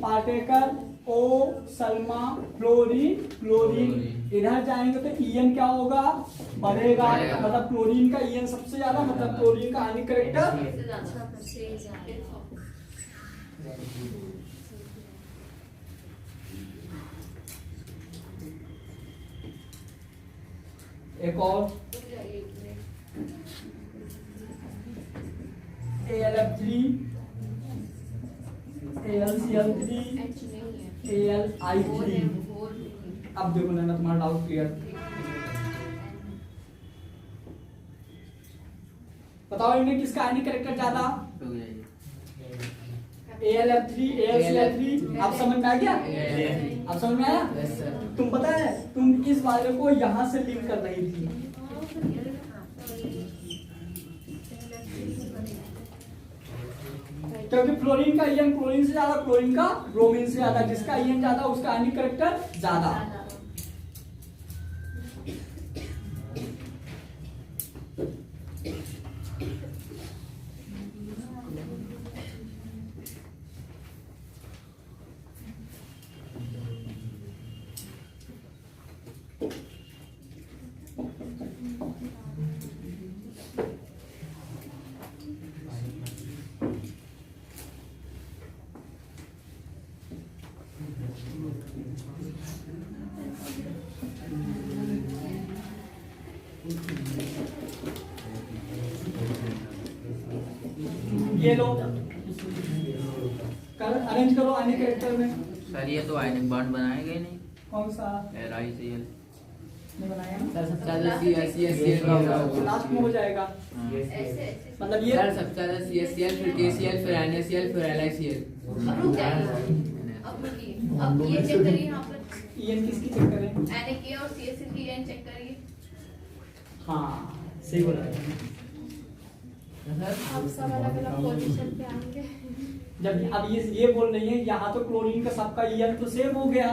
S1: पाटेकर, ओ, सलमा, फ्लोरीन, क्लोरीन। इधर जाएंगे तो ईएन क्या होगा? बढ़ेगा। मतलब क्लोरीन का ईएन सबसे ज्यादा, मतलब क्लोरीन का आयनिक करेक्टर। एक और AlF3 AlCl3
S3: H नहीं है
S1: AlI3। अब देखो ना तुम्हारा डाउट क्लियर। बताओ इनमें किसका आयनिक कैरेक्टर ज्यादा?
S5: तो ये
S1: AlF3 AlCl3। अब समझ में आ गया? अब समझ में आया?
S2: Yes sir.
S1: तुम पता है तुम इस वाले को यहाँ से लिंक कर रही थी, क्योंकि फ्लोरीन का आयन क्लोरीन से ज्यादा, क्लोरीन का ब्रोमीन से ज्यादा, जिसका आयन ज्यादा उसका आयनिक कैरेक्टर ज्यादा। ये लो कलर अरेंज करो आयनिक कैरेक्टर में।
S5: सर ये तो आयनिक बॉन्ड बनाएगा ही नहीं।
S1: कौन सा
S5: RiCl
S1: ने बनाया ना?
S2: सर सबसे ज्यादा CSCl का होगा।
S1: लास्ट में हो जाएगा।
S3: ऐसे
S1: मतलब ये
S2: सर सबसे ज्यादा CSCl, फिर KCl, फिर NaCl, फिर LiCl।
S3: अब रुक जाइए, अब रुकिए, अब ये चेक करिए यहाँ पर
S1: EN किसकी चेक करें?
S3: NaK और CSL की एन चेक करिए।
S1: हाँ सही बोला।
S3: अब सब अलग अलग पोजीशन पे आएंगे।
S1: जब अब ये बोल रही है यहाँ तो क्लोरीन का सबका EN तो सेम हो गया,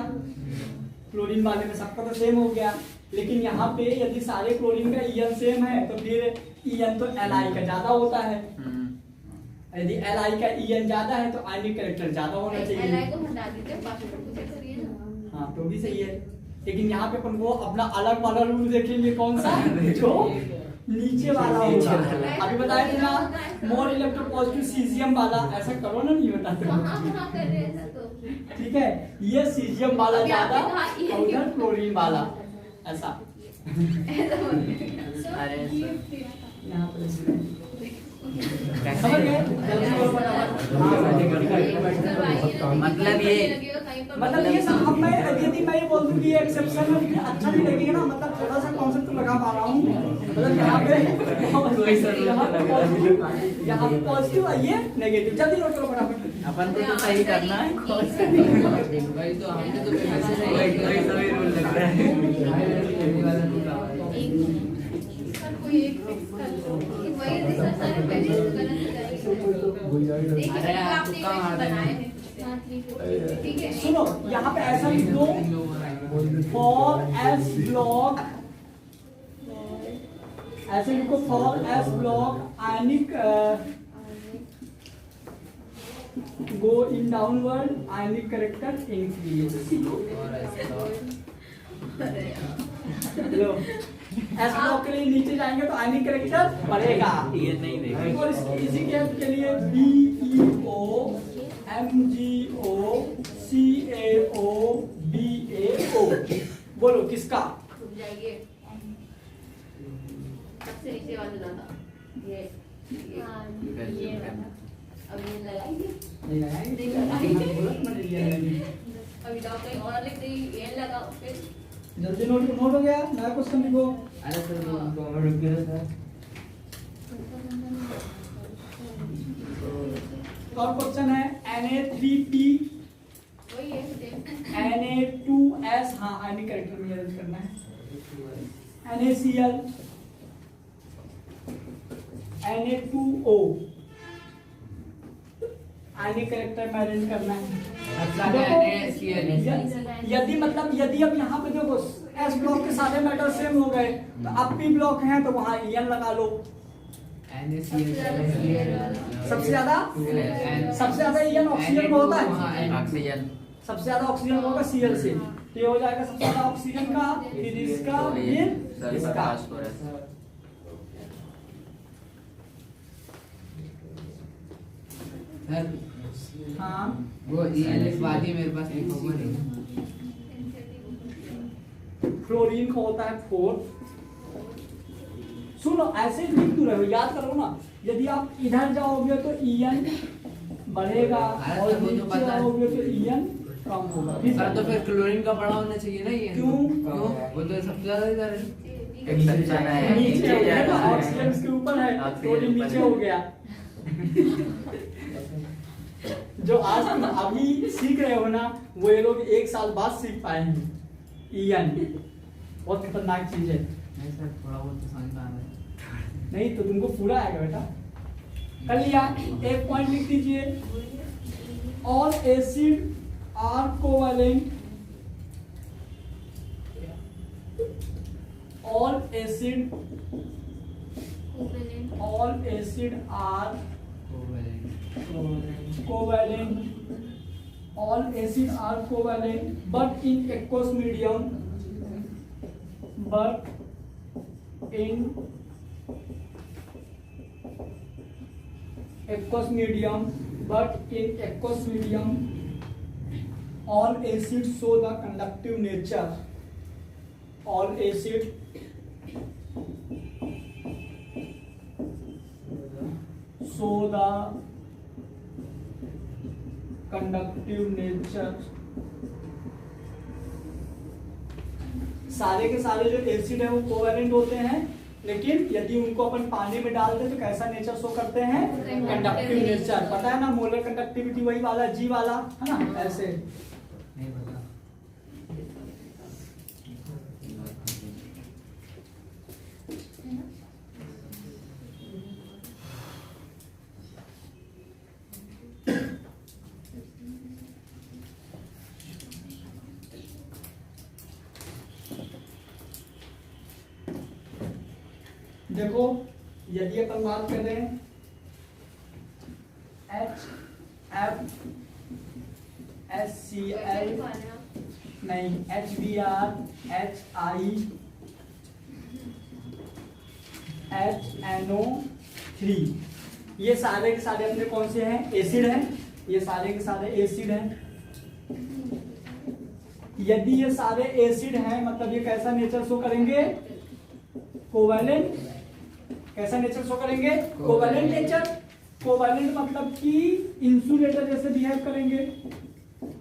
S1: क्लोरीन वाले में सबका तो सेम हो गया, लेकिन यहाँ पे यदि सारे क्लोरीन का EN सेम है तो फिर EN तो Li का ज्यादा होता है। यदि Li का EN ज्यादा है तो आयनिक कैरेक्टर ज्यादा होना
S3: Li
S1: चाहिए।
S3: को हटा दीजिए, बाकी को चेक करिए ना।
S1: हाँ तो भी सही है, लेकिन यहाँ पे अपन को अपना अलग वाला रूल देखेंगे। कौन सा? जो नीचे वाला होगा। अभी बताया था ना मोर इलेक्ट्रोपॉजिटिव सीजियम वाला, ऐसा करो ना, नहीं बताते
S3: वहाँ कर रहे हैं सर तो।
S1: ठीक है, ये सीजियम वाला
S3: अभी
S1: ज्यादा
S3: आपने कहा ये-
S1: और उधर क्लोरीन वाला ऐसा।
S5: अरे सर
S1: यहाँ पर समझ गए? जल्दी करो फटाफट। हाँ,
S5: मतलब
S1: मतलब ये सब अब मैं यदि मैं ये बोल दूं कि ये एक्सेप्शन है, अच्छा नहीं लगेगा ना, मतलब थोड़ा सा कॉन्सेप्ट लगा पा रहा हूँ। मतलब यहाँ पे यहाँ पे पॉजिटिव है, ये नेगेटिव। जल्दी नोट करो फटाफट।
S5: अपन को तो सही करना है।
S2: वही तो हमने तो पहले से
S5: वही सभी रूल लग रहा है।
S3: सर कोई एक फिक्स कर लो कि वही सर सारे पहले से गलत हो जाएगी। एक
S2: अरे
S3: तो
S2: आप
S3: आपने
S2: तुक्का मार
S3: बनाए
S2: देना।
S3: हैं, ठीक है।
S1: सुनो यहाँ पे ऐसा लिख दो, फॉर एस ब्लॉक, ऐसे लिखो for S block ionic go in downward ionic character increase. Low S block के लिए नीचे जाएंगे तो आयनिक कैरेक्टर बढ़ेगा।
S5: ये नहीं देगा।
S1: और इसी के लिए BeO MgO CaO BaO बोलो किसका?
S3: रुक जाइए, सबसे नीचे वाला ज्यादा ये अब ये लगाइए,
S1: नहीं लगाएंगे।
S3: नहीं लगाइए।
S1: बोला मैंने लिया नहीं।
S3: अभी डॉक्टर और लिख दी ये लगाओ फिर।
S1: जल्दी नोट हो गया, नया क्वेश्चन लिखो।
S2: अरे सर वो रुक गया सर।
S1: और क्वेश्चन है Na3P
S3: वही है सेम।
S1: Na2S, हाँ आयनिक कैरेक्टर में अरेंज करना है। NaCl Na2O आयनिक कैरेक्टर में अरेंज करना है। यदि मतलब यदि अब यहाँ पे देखो एस ब्लॉक के सारे मेटल सेम हो गए तो अब पी ब्लॉक है तो वहाँ EN लगा लो। सबसे ज्यादा EN ऑक्सीजन में होता है,
S5: ऑक्सीजन
S1: सबसे ज्यादा ऑक्सीजन होगा Cl से, तो ये हो जाएगा सबसे ज्यादा ऑक्सीजन का, फिर इसका, फिर इसका।
S2: सर
S1: हाँ
S2: वो लिखवा दिए मेरे पास, लिखा हुआ नहीं।
S1: फ्लोरीन का होता है 4। सुनो ऐसे लिख क्यों रहे हो, याद करो ना। यदि आप इधर जाओगे तो En बढ़ेगा और
S2: वो तो
S1: नीचे
S2: पता है।
S1: आओगे तो En कम होगा।
S2: सर तो फिर क्लोरीन का बड़ा होना चाहिए ना ये।
S1: क्यों?
S2: वो तो सबसे ज्यादा इधर है।
S5: एकदम जाना है,
S1: नीचे हो गया ना,
S5: जाना
S1: ऑक्सीजन इसके ऊपर है,
S5: ऑक्सीजन
S1: क्लोरीन
S5: ऊपर
S1: नीचे
S5: है।
S1: हो गया। जो आज तुम अभी सीख रहे हो ना, वो ये लोग 1 साल बाद सीख पाएंगे। En बहुत खतरनाक चीज है।
S2: नहीं सर, थोड़ा बहुत तो समझ में आ रहा है।
S1: नहीं तो तुमको पूरा आएगा बेटा। कर लिया? एक पॉइंट लिख दीजिए, all acid are covalent, all acid are covalent, all acid are covalent but in aqueous medium, all acids show the conductive nature, all acid show the conductive nature। सारे के सारे जो एसिड है वो कोवेलेंट होते हैं, लेकिन यदि उनको अपन पानी में डाल दे तो कैसा नेचर शो करते हैं? Conductive nature. पता है ना, मोलर कंडक्टिविटी वही वाला जी वाला है ना, ऐसे।
S2: नहीं पता।
S1: देखो, यदि अपन बात करें HFSCl नहीं, HBr, HIHNO3, ये सारे के सारे अपने कौन से हैं? एसिड हैं। ये सारे के सारे एसिड हैं। यदि ये सारे एसिड हैं मतलब ये कैसा नेचर शो करेंगे? कोवैलेंट। कैसा नेचर शो करेंगे? Covalent nature. कोवैलेंट मतलब कि इंसुलेटर जैसे बिहेव करेंगे,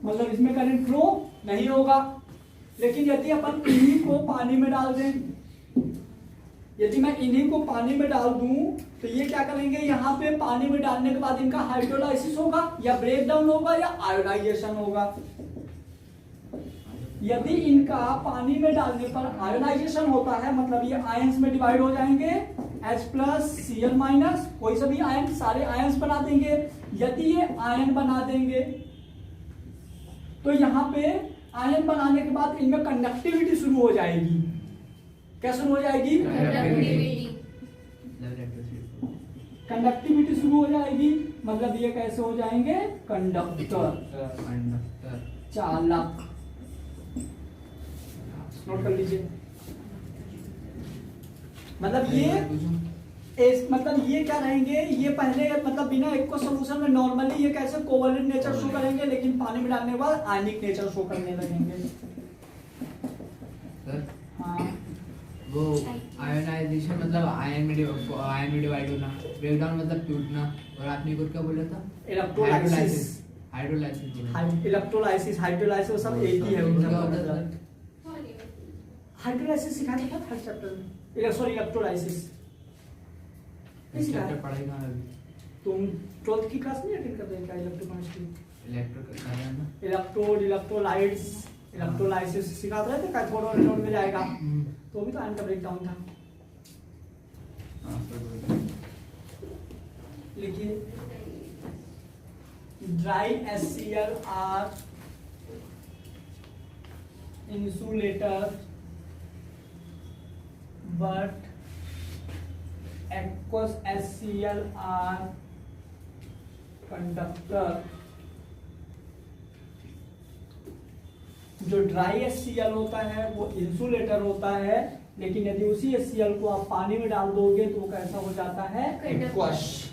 S1: मतलब इसमें करंट फ्लो नहीं होगा। लेकिन यदि अपन इन्हीं को पानी में डाल दें, यदि मैं इन्हीं को पानी में डाल दूं तो ये क्या करेंगे? यहाँ पे पानी में डालने के बाद इनका हाइड्रोलाइसिस होगा या ब्रेक डाउन होगा या आयोडाइजेशन होगा। यदि इनका पानी में डालने पर आयोनाइजेशन होता है मतलब ये आयंस में डिवाइड हो जाएंगे, H+Cl-, कोई सा भी आयन, सारे आयंस बना देंगे। यदि ये आयन बना देंगे तो यहाँ पे आयन बनाने के बाद इनमें कंडक्टिविटी शुरू हो जाएगी। क्या शुरू हो जाएगी? कंडक्टिविटी शुरू हो जाएगी, मतलब ये कैसे हो जाएंगे? कंडक्टर, चालक। नोट कर लीजिए। मतलब ये क्या रहेंगे? ये पहले मतलब बिना एक्व सॉल्यूशन में नॉर्मली ये कैसे कोवैलेंट नेचर शो करेंगे, लेकिन पानी में डालने के बाद आयनिक नेचर शो करने लगेंगे। हाँ,
S2: वो आयोनाइजेशन मतलब आयन में डिवाइड होना, ब्रेकडाउन मतलब टूटना, और आपने कुछ क्या बोला था?
S1: इलेक्ट्रोलाइसिस।
S2: हाइड्रोलाइसिस
S1: हाइड्रोलाइसिस सब एक ही है।
S2: क्या होता है?
S1: हाइड्रोलाइसिस सिखाया था थर्ड चैप्टर में। इलेक्ट्रोलाइसिस
S2: इस चैप्टर पढ़ाई कहाँ अभी?
S1: तुम 12th की क्लास नहीं अटेंड कर रहे क्या? इलेक्ट्रोकेमिस्ट्री,
S2: इलेक्ट्रो कर रहे हैं ना?
S1: इलेक्ट्रोलाइट्स, इलेक्ट्रोलाइसिस सिखा रहे थे। कैथोड और एनोड में जाएगा तो भी तो आयन का ब्रेकडाउन था। लिखिए, dry HCl are insulator but aqueous HCl are conductor। जो ड्राई HCl होता है वो इंसुलेटर होता है, लेकिन यदि उसी HCl को आप पानी में डाल दोगे तो वो कैसा हो जाता है? एक्वस।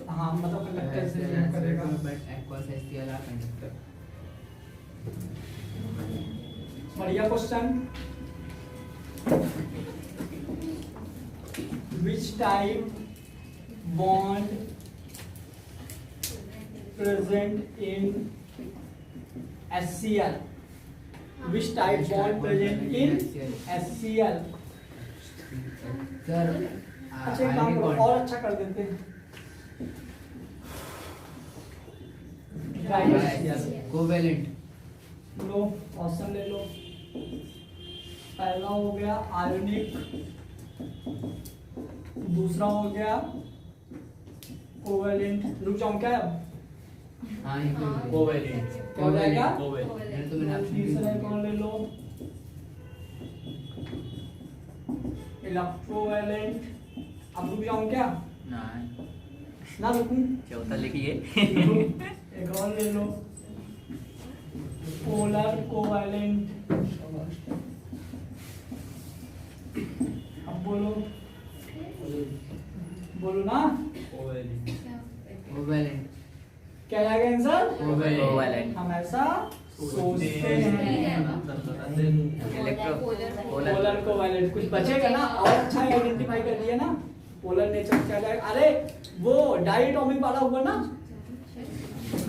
S1: हाँ, मतलब कंडक्टर से रिएक्ट करेगा।
S2: But aqueous HCl are conductor.
S1: बढ़िया question. Which type bond present in HCl. Which type bond present in HCl?
S2: Sir
S1: अच्छा एक काम करो और अच्छा कर देते हैं।
S2: कोवेलेंट
S1: लो ऑप्शन ले लो। पहला हो गया आयोनिक, दूसरा हो गया कोवेलेंट। रुक जाऊं क्या अब?
S2: हाँ ये
S5: कोवेलेंट
S1: क्या हो जाएगा?
S2: तो मैंने ऑप्शन
S1: तीसरा कौन ले लो? इलेक्ट्रोवेलेंट। अब रुक जाऊं क्या? ना रुकूं?
S5: चौथा लिखिए।
S1: एक और ले लो पोलर कोवेलेंट। अब बोलो बोलो ना
S2: कोवेलेंट
S1: क्या आएगा आंसर?
S5: कोवेलेंट।
S1: हम ऐसा सोचते हैं। पोलर कोवेलेंट कुछ बचेगा ना? और अच्छा आइडेंटिफाई कर दिया ना। पोलर नेचर क्या जाएगा? अरे वो डायटोमिक वाला हुआ ना,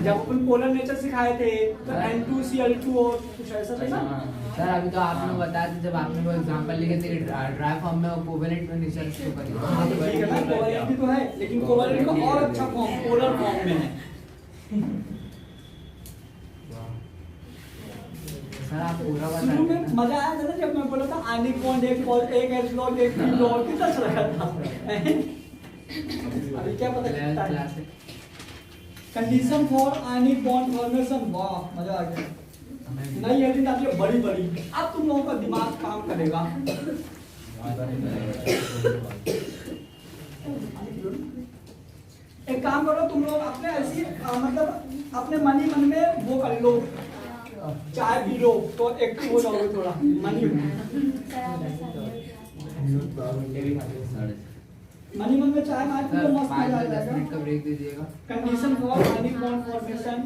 S1: जब अपन पोलर नेचर सिखाए थे तो N2Cl2 और कुछ ऐसा था ना।
S2: सर अभी तो आपने बताया था जब आपने वो एग्जांपल लिखे थे ड्राई फॉर्म में और कोवेलेंट में रिसर्च शो करी।
S1: हाँ तो ठीक है ना, कोवेलेंट भी तो है, लेकिन कोवेलेंट का और अच्छा फॉर्म पोलर फॉर्म में है।
S2: सर आप पूरा
S1: शुरू
S2: बता
S1: में मजा आया था ना जब मैं बोला था आयनिक बॉन्ड एक H लॉग एक P लॉग कितना अच्छा लगा था। अभी क्या पता चलता है? Condition for ionic bond formation. वाह मजा आ गया। नई हेडिंग आती है बड़ी बड़ी। अब तुम लोगों का दिमाग काम करेगा। एक काम करो तुम लोग अपने ऐसी मतलब अपने मन ही मन में वो कर लो, चाय पी लो तो एक्टिव हो जाओगे थोड़ा मनी मन में चाय मार पी लो, मस्त मजा आ
S2: 10
S1: जाएगा।
S2: मिनट का ब्रेक दे दीजिएगा।
S1: Condition for ionic bond formation.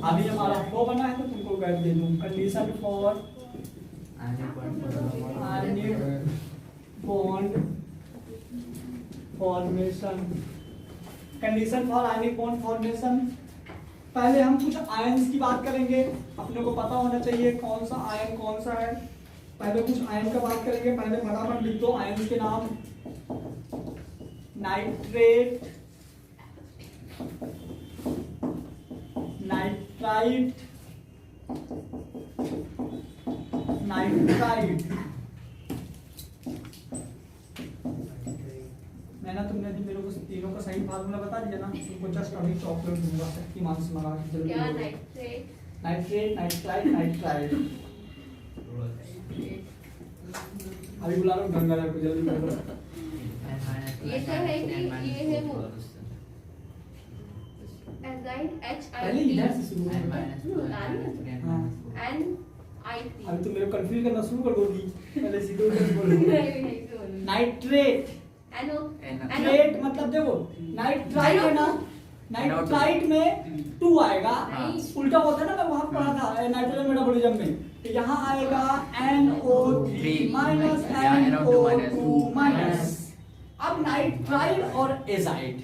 S1: अभी हमारा वो बना है तो तुमको गाइड दे दूं। Condition for ionic bond formation. Condition for ionic bond formation. पहले हम कुछ आयंस की बात करेंगे। अपने को पता होना चाहिए कौन सा आयन कौन सा है। पहले कुछ आयन का बात करेंगे। पहले फटाफट लिख दो आयंस के नाम। Nitrate, nitrite, nitrite. मैंने तुमने यदि मेरे को तीनों का सही फार्मूला बता दिया ना, तुमको जस्ट अभी चॉकलेट दूंगा शक्तिमान से मंगा के।
S3: क्या
S1: जल्दी
S3: नाइट्रेट?
S1: Nitrate, nitrite, nitrite. अभी बुला रहा हूँ गंगा को, जल्दी करो।
S3: ये तो है कि ये है वो एजाइड
S1: पहले इधर से शुरू
S3: HIT
S1: हाँ।
S3: And I3।
S1: अभी तुम मेरे को कंफ्यूज करना शुरू कर दोगी। पहले सीधे उधर से बोलो। नाइट्रेट, नाइट्रेट मतलब देखो नाइट्राइट है ना, नाइट्राइट में 2 आएगा।
S3: हाँ।
S1: उल्टा होता है ना, मैं वहां पढ़ा था नाइट्रोजन मेटाबॉलिज्म में। तो यहाँ आएगा NO3 माइनस NO2 माइनस। अब नाइट्राइड और एजाइड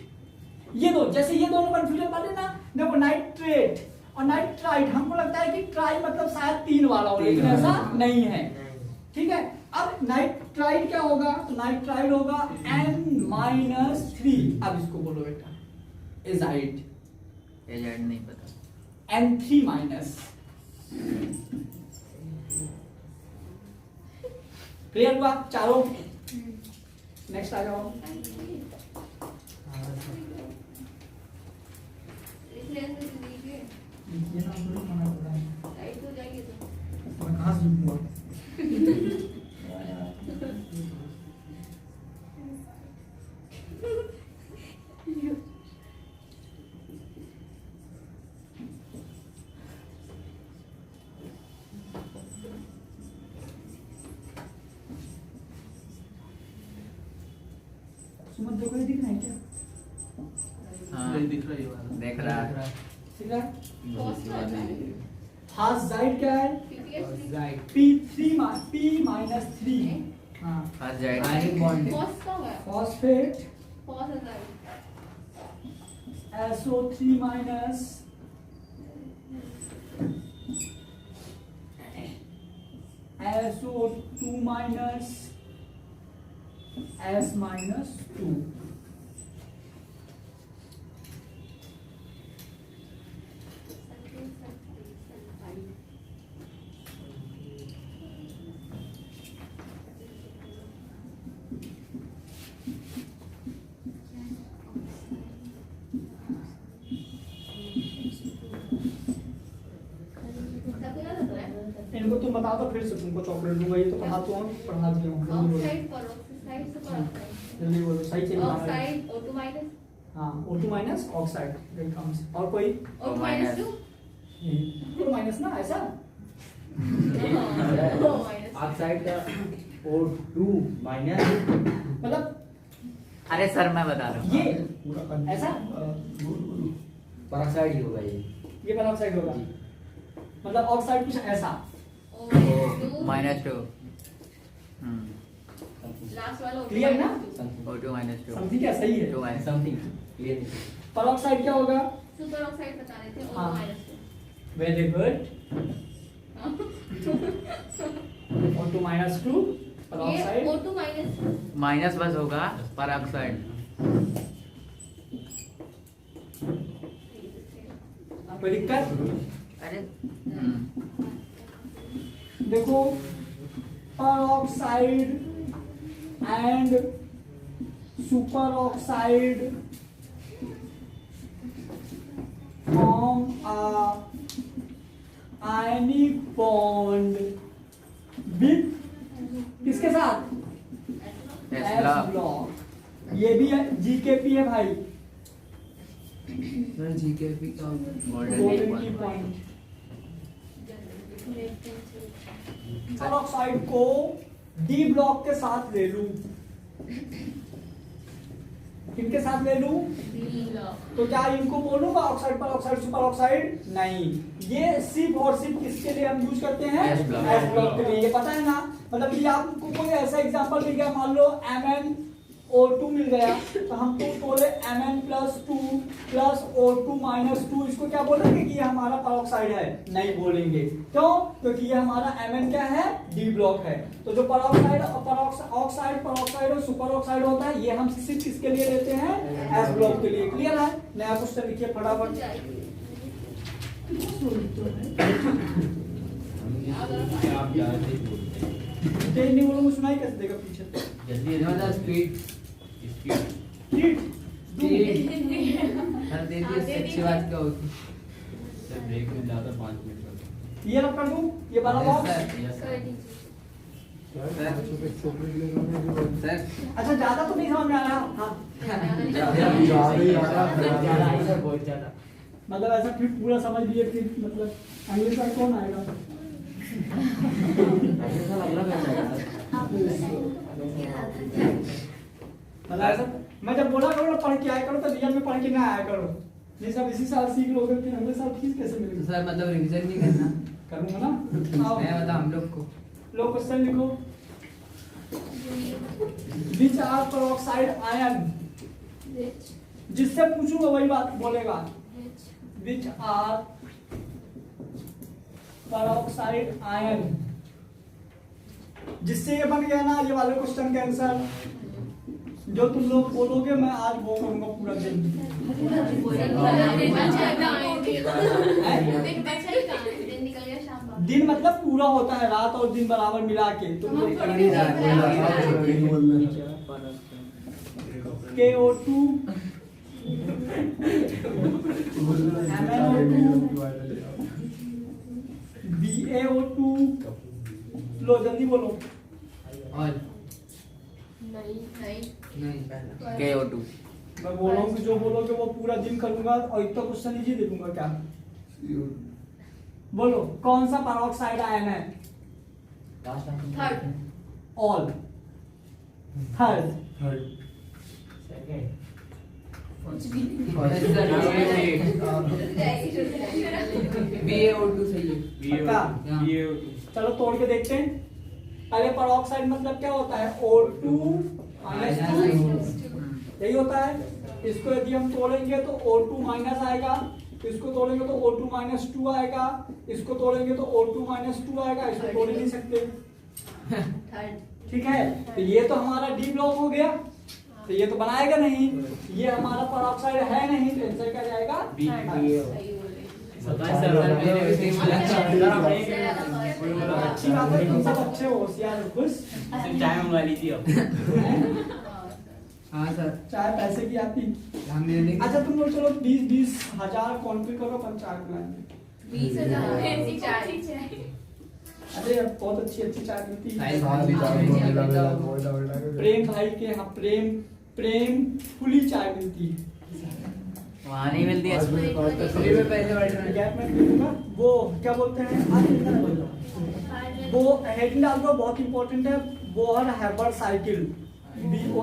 S1: ये दो, जैसे ये दोनों कंफ्यूजन वाले ना। देखो नाइट्रेट और नाइट्राइड हमको लगता है कि ट्राई मतलब शायद 3 वाला हो, लेकिन ऐसा नहीं है। ठीक है, अब नाइट्राइड क्या होगा? तो नाइट्राइड होगा N-3। अब इसको बोलो बेटा एजाइड।
S5: एजेंट नहीं पता।
S1: N3 minus. क्लियर हुआ चारों? नेक्स्ट आ जाओ। ये ना थोड़ी खाना पड़ा है।
S3: राइट हो जाएगी तो
S1: मैं कहाँ से लिखूंगा? सुमन देखो ये दिख रहा है क्या?
S5: हाँ
S6: दिख रहा है ये वाला।
S5: देख रहा है।
S1: ठीक है।
S3: फॉस्फेट
S1: हाइड्राइड क्या है?
S3: PPH3
S1: P-3 हाँ
S5: फर्स्ट जाइड
S2: आयनिक बॉन्ड
S3: फॉस्फा है।
S1: Phosphate
S3: phosphate
S1: SO3 minus SO2 minus S minus 2। इनको तुम बता दो, फिर से तुमको चॉकलेट दूंगा। ये तो पढ़ाता हूँ, पढ़ा दिया हूँ।
S3: ऑक्साइड peroxide सुपर ऑक्साइड
S1: जल्दी बोलो, सही चलिए।
S3: ऑक्साइड O2 माइनस
S1: हाँ, O2 minus oxide wait comes. और कोई
S3: O2 माइनस 2
S1: O2 माइनस ना ऐसा
S3: O माइनस
S4: ऑक्साइड का O2 माइनस
S1: मतलब
S5: अरे सर मैं बता रहा हूँ।
S1: ये ऐसा
S4: पेरोक्साइड ही होगा ये
S1: पेरोक्साइड होगा, मतलब ऑक्साइड कुछ ऐसा।
S3: O2
S5: माइनस 2
S3: लास्ट वाला O2
S1: Clear ना?
S5: O2 माइनस 2
S1: समझी क्या? सही है।
S5: 2 माइनस
S4: समथिंग क्लियर
S1: पेरोक्साइड क्या होगा?
S3: सुपर ऑक्साइड बता रहे थे O2
S1: हाँ।
S3: Minus
S1: very good.
S3: 2
S1: O2 minus 2
S3: ये
S1: पेरोक्साइड।
S3: O2 माइनस
S5: माइनस बस होगा पेरोक्साइड।
S1: कोई दिक्कत?
S5: अरे
S1: देखो, peroxide and superoxide form a ionic bond with किसके साथ?
S5: S
S1: S
S5: block।
S1: block। ये भी GKP है भाई,
S2: सर जीकेपी का
S1: गोल्डन की पॉइंट। पेरोक्साइड को डी ब्लॉक के साथ ले लूं, किनके साथ ले लूं? तो क्या इनको बोलूंगा ऑक्साइड पेरोक्साइड सुपर ऑक्साइड? नहीं, ये सिर्फ और सिर्फ किसके लिए हम यूज करते हैं?
S5: S block।
S1: S ब्लॉक के लिए। ये पता है ना, मतलब ये आपको कोई ऐसा एग्जांपल मिल गया, मान लो MnO2 मिल गया, तो हम तो बोले Mn+2 प्लस O2 माइनस 2, इसको क्या बोलेंगे कि ये हमारा पेरोक्साइड है? नहीं बोलेंगे। क्यों? क्योंकि ये हमारा Mn क्या है? डी ब्लॉक है। तो जो पेरोक्साइड ऑक्साइड पेरोक्साइड और सुपर ऑक्साइड होता है, ये हम सिर्फ किसके लिए लेते हैं? S ब्लॉक के लिए। क्लियर है? नया क्वेश्चन लिखिए फटाफट।
S4: आप याद नहीं बोलते
S1: तेज नहीं बोलूंगा, सुनाई कैसे देगा पीछे?
S4: जल्दी
S2: मतलब स्पीड
S1: स्पीड
S2: सर दे दिए, सच्ची बात क्या होती?
S4: सर ब्रेक में ज्यादा 5 मिनट का
S1: ये रख कर दूं, ये वाला बॉक्स।
S4: यस सर
S2: सर
S1: अच्छा, ज्यादा तो नहीं समझ में आ रहा। हाँ,
S4: सर बहुत ज्यादा
S1: मतलब ऐसा फिर पूरा समझ लिए, फिर मतलब इंग्लिश का कौन आएगा?
S4: ऐसा अगला बैच आएगा
S1: मतलब ऐसा मैं जब बोला करो ना पढ़ के आया करो, तो रियल में पढ़ के ना आया करो। नहीं सब इसी साल सीख लोगे, फिर अगले साल फीस कैसे
S2: तो
S1: मिलेगी?
S2: सर मतलब रिवीजन नहीं करना
S1: करूंगा ना। आओ,
S2: मैं मतलब हम लोग को
S1: लो क्वेश्चन लिखो। विच आर पेरोक्साइड आयन, जिससे पूछूंगा वही बात बोलेगा। विच आर पेरोक्साइड आयन, जिससे ये बन गया ना ये वाले क्वेश्चन का आंसर। जो तुम लोग बोलोगे मैं आज वो करूंगा पूरा दिन। दिन मतलब पूरा होता है, रात और दिन बराबर मिला के। तो KO2 MnO2 BaO2, लो जल्दी बोलो।
S2: और
S3: नहीं
S5: KO2
S1: मैं बोल रहा हूँ कि जो बोलोगे वो पूरा दिन करूंगा, और इतना क्वेश्चन लीजिए दे दूंगा। क्या बोलो, कौन सा पेरोक्साइड आयन है?
S3: Third
S1: all, third,
S4: second
S2: BaO2 सही है।
S1: पक्का? चलो तोड़ के देखते हैं। पहले पेरोक्साइड मतलब क्या होता है? O2 -2 यही होता है। इसको यदि हम तोड़ेंगे तो O2 माइनस आएगा, इसको तोड़ेंगे तो O2 माइनस 2 आएगा, इसको तोड़ेंगे तो O2 माइनस 2 आएगा, इसको तोड़ ही नहीं सकते।
S3: थर्ड
S1: ठीक है, तो ये तो हमारा डी ब्लॉक हो गया, तो ये तो बनाएगा नहीं, ये हमारा परऑक्साइड है नहीं, तो आंसर क्या जाएगा?
S4: बी।
S3: सही बोले।
S2: मैंने भी सही बोला।
S1: अच्छी बात है, तुम सब अच्छे हो, होशियार हो, खुश।
S4: चाय मंगवा लीजिए अब।
S2: हाँ सर,
S1: चाहे पैसे की आती।
S2: हम देने
S1: अच्छा तुम लोग चलो 20-20 हजार कॉन्ट्री करो, अपन चाय पिलाएंगे।
S3: 20,000 ऐसी चाय।
S1: अरे बहुत अच्छी अच्छी चाय मिलती है।
S2: साइज
S1: प्रेम भाई के यहाँ प्रेम फुली चाय मिलती है।
S5: वहाँ नहीं मिलती है।
S2: फ्री में पैसे बढ़ रहे हैं।
S1: गैप में दूंगा, वो क्या बोलते हैं आप इधर आ जाओ। वो हेडिंग डाल दो, बहुत इंपॉर्टेंट है, बोहर हैबर साइकिल, BO